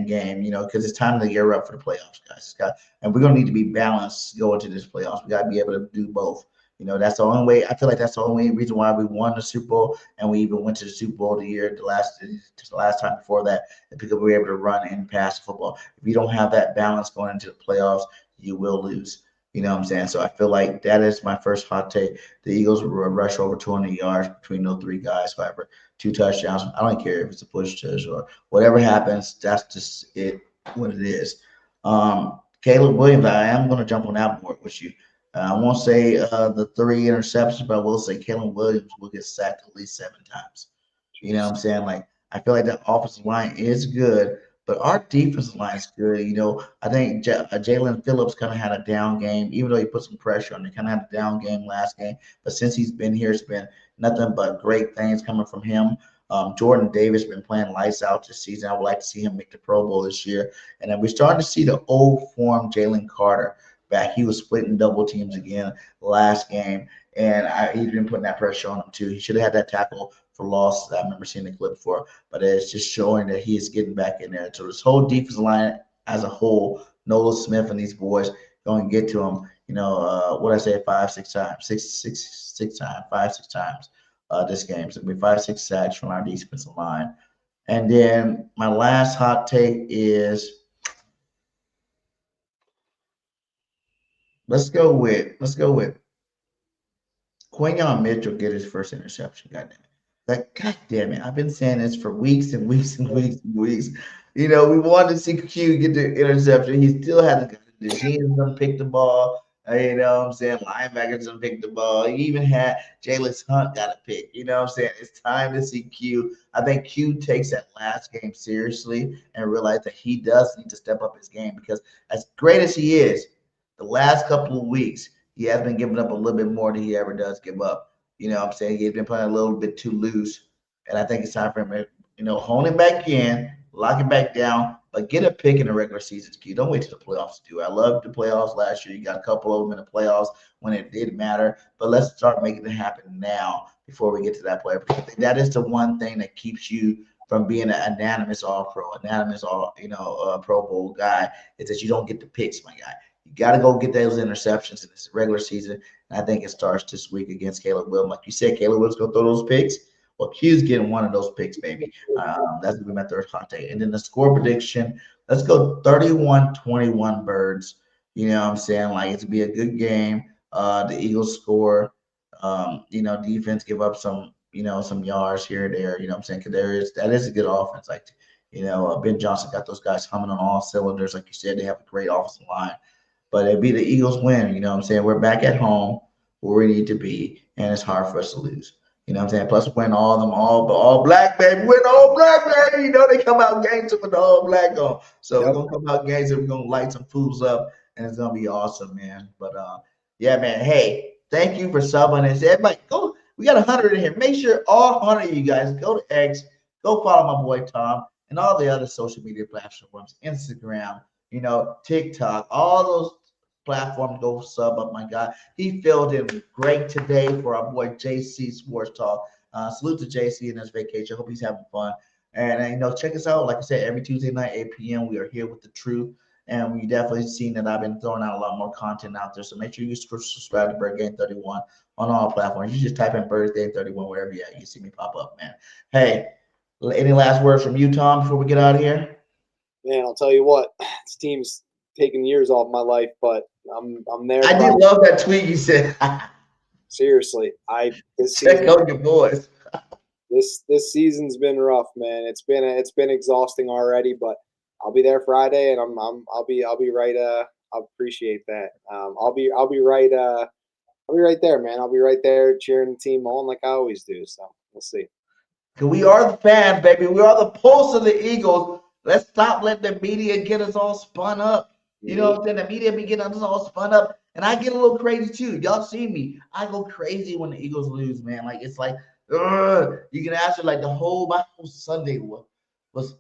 game, because it's time to gear up for the playoffs, guys. And we're going to need to be balanced going to this playoffs. We got to be able to do both. That's the only way. I feel like that's the only reason why we won the Super Bowl, and we even went to the Super Bowl the last time before that, because we were able to run and pass the football. If you don't have that balance going into the playoffs, you will lose. You know what I'm saying? So I feel like that is my first hot take. The Eagles will rush over 200 yards between those 3 guys, however, 2 touchdowns. I don't care if it's a push touch or whatever happens. That's just what it is. Caleb Williams, I am going to jump on that board with you. I won't say the 3 interceptions, but I will say Caleb Williams will get sacked at least 7 times. You know what I'm saying? Like, I feel like the offensive line is good, but our defensive line is good. I think Jalen Phillips kind of had a down game, even though he put some pressure on him. He kind of had a down game last game. But since he's been here, it's been nothing but great things coming from him. Jordan Davis been playing lights out this season. I would like to see him make the Pro Bowl this year. And then we're starting to see the old form Jalen Carter back. He was splitting double teams again last game, and he's been putting that pressure on him too. He should have had that tackle for loss. I remember seeing the clip for, but it's just showing that he is getting back in there. So this whole defensive line as a whole, Nolan Smith and these boys going to get to him. what I say, 5-6 times, six times, 5-6 times this game. So it'll be 5-6 sacks from our defensive line. And then my last hot take is let's go with Quinyon Mitchell get his first interception. God damn it. Like, God damn it. I've been saying this for weeks and weeks and weeks and weeks. We wanted to see Q get the interception. He still hasn't got it. The Gene doesn't pick the ball. You know what I'm saying? Linebackers doesn't pick the ball. He even had Jalen Hunt got a pick. You know what I'm saying? It's time to see Q. I think Q takes that last game seriously and realize that he does need to step up his game because as great as he is, the last couple of weeks, he has been giving up a little bit more than he ever does give up. You know what I'm saying? He's been playing a little bit too loose. And I think it's time for him to, hone it back in, lock it back down, but get a pick in the regular season, Q. Don't wait till the playoffs to do it. I loved the playoffs last year. You got a couple of them in the playoffs when it did matter. But let's start making it happen now before we get to that player. Because that is the one thing that keeps you from being an unanimous All-Pro, Pro Bowl guy, is that you don't get the picks, my guy. You got to go get those interceptions in this regular season. And I think it starts this week against Caleb Williams. Like you said, Caleb Williams going to throw those picks. Well, Q's getting one of those picks, baby. That's going to be my third hot take. And then the score prediction, let's go 31-21 Birds. You know what I'm saying? Like, it's going to be a good game. The Eagles score. Defense give up some yards here and there. You know what I'm saying? Because that is a good offense. Like, Ben Johnson got those guys humming on all cylinders. Like you said, they have a great offensive line. But it'd be the Eagles win. You know what I'm saying? We're back at home where we need to be, and it's hard for us to lose. You know what I'm saying? Plus, win all of them, all black, baby. Win all black, baby. They come out games with the all black on. So we're going to come out games and we're going to light some fools up, and it's going to be awesome, man. But, yeah, man, hey, thank you for subbing and everybody go. We got 100 in here. Make sure all 100 of you guys go to X, go follow my boy Tom and all the other social media platforms, Instagram, TikTok, all those platforms. Go sub up, my guy. He filled in great today for our boy JC Sports Talk. Salute to JC in his vacation. Hope he's having fun. And check us out. Like I said, every Tuesday night, 8 p.m. We are here with the truth. And we definitely seen that I've been throwing out a lot more content out there. So make sure you subscribe to Bird Game 31 on all platforms. You just type in Bird Game 31 wherever you're at. You see me pop up, man. Hey, any last words from you, Tom, before we get out of here? Man, I'll tell you what. This team's taken years off my life, but I'm there. I did love that tweet you said. Seriously, check out your boys. This season's been rough, man. It's been exhausting already, but I'll be there Friday, and I'll be right. I'll appreciate that. I'll be right. I'll be right there, man. I'll be right there cheering the team on like I always do. So we'll see. We are the fans, baby. We are the pulse of the Eagles. Let's stop letting the media get us all spun up. You know what I'm saying? The media be getting us all spun up. And I get a little crazy too. Y'all see me. I go crazy when the Eagles lose, man. Like, it's like, you can ask her, like, my whole Sunday was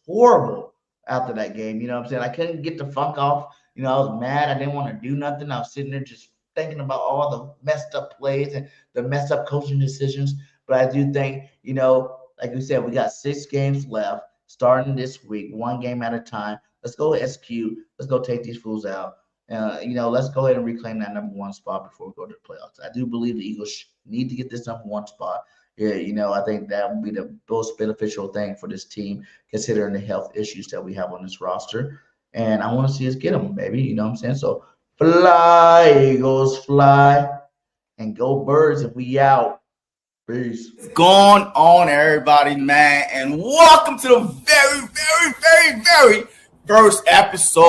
horrible after that game. You know what I'm saying? I couldn't get the funk off. I was mad. I didn't want to do nothing. I was sitting there just thinking about all the messed up plays and the messed up coaching decisions. But I do think, like we said, we got 6 games left starting this week, 1 game at a time. Let's go SQ. Let's go take these fools out. Let's go ahead and reclaim that number 1 spot before we go to the playoffs. I do believe the Eagles need to get this number 1 spot. Yeah, I think that would be the most beneficial thing for this team, considering the health issues that we have on this roster. And I want to see us get them, baby. You know what I'm saying? So fly, Eagles, fly, and go Birds if we out. Peace. What's going on, everybody, man? And welcome to the very, very, very, very first episode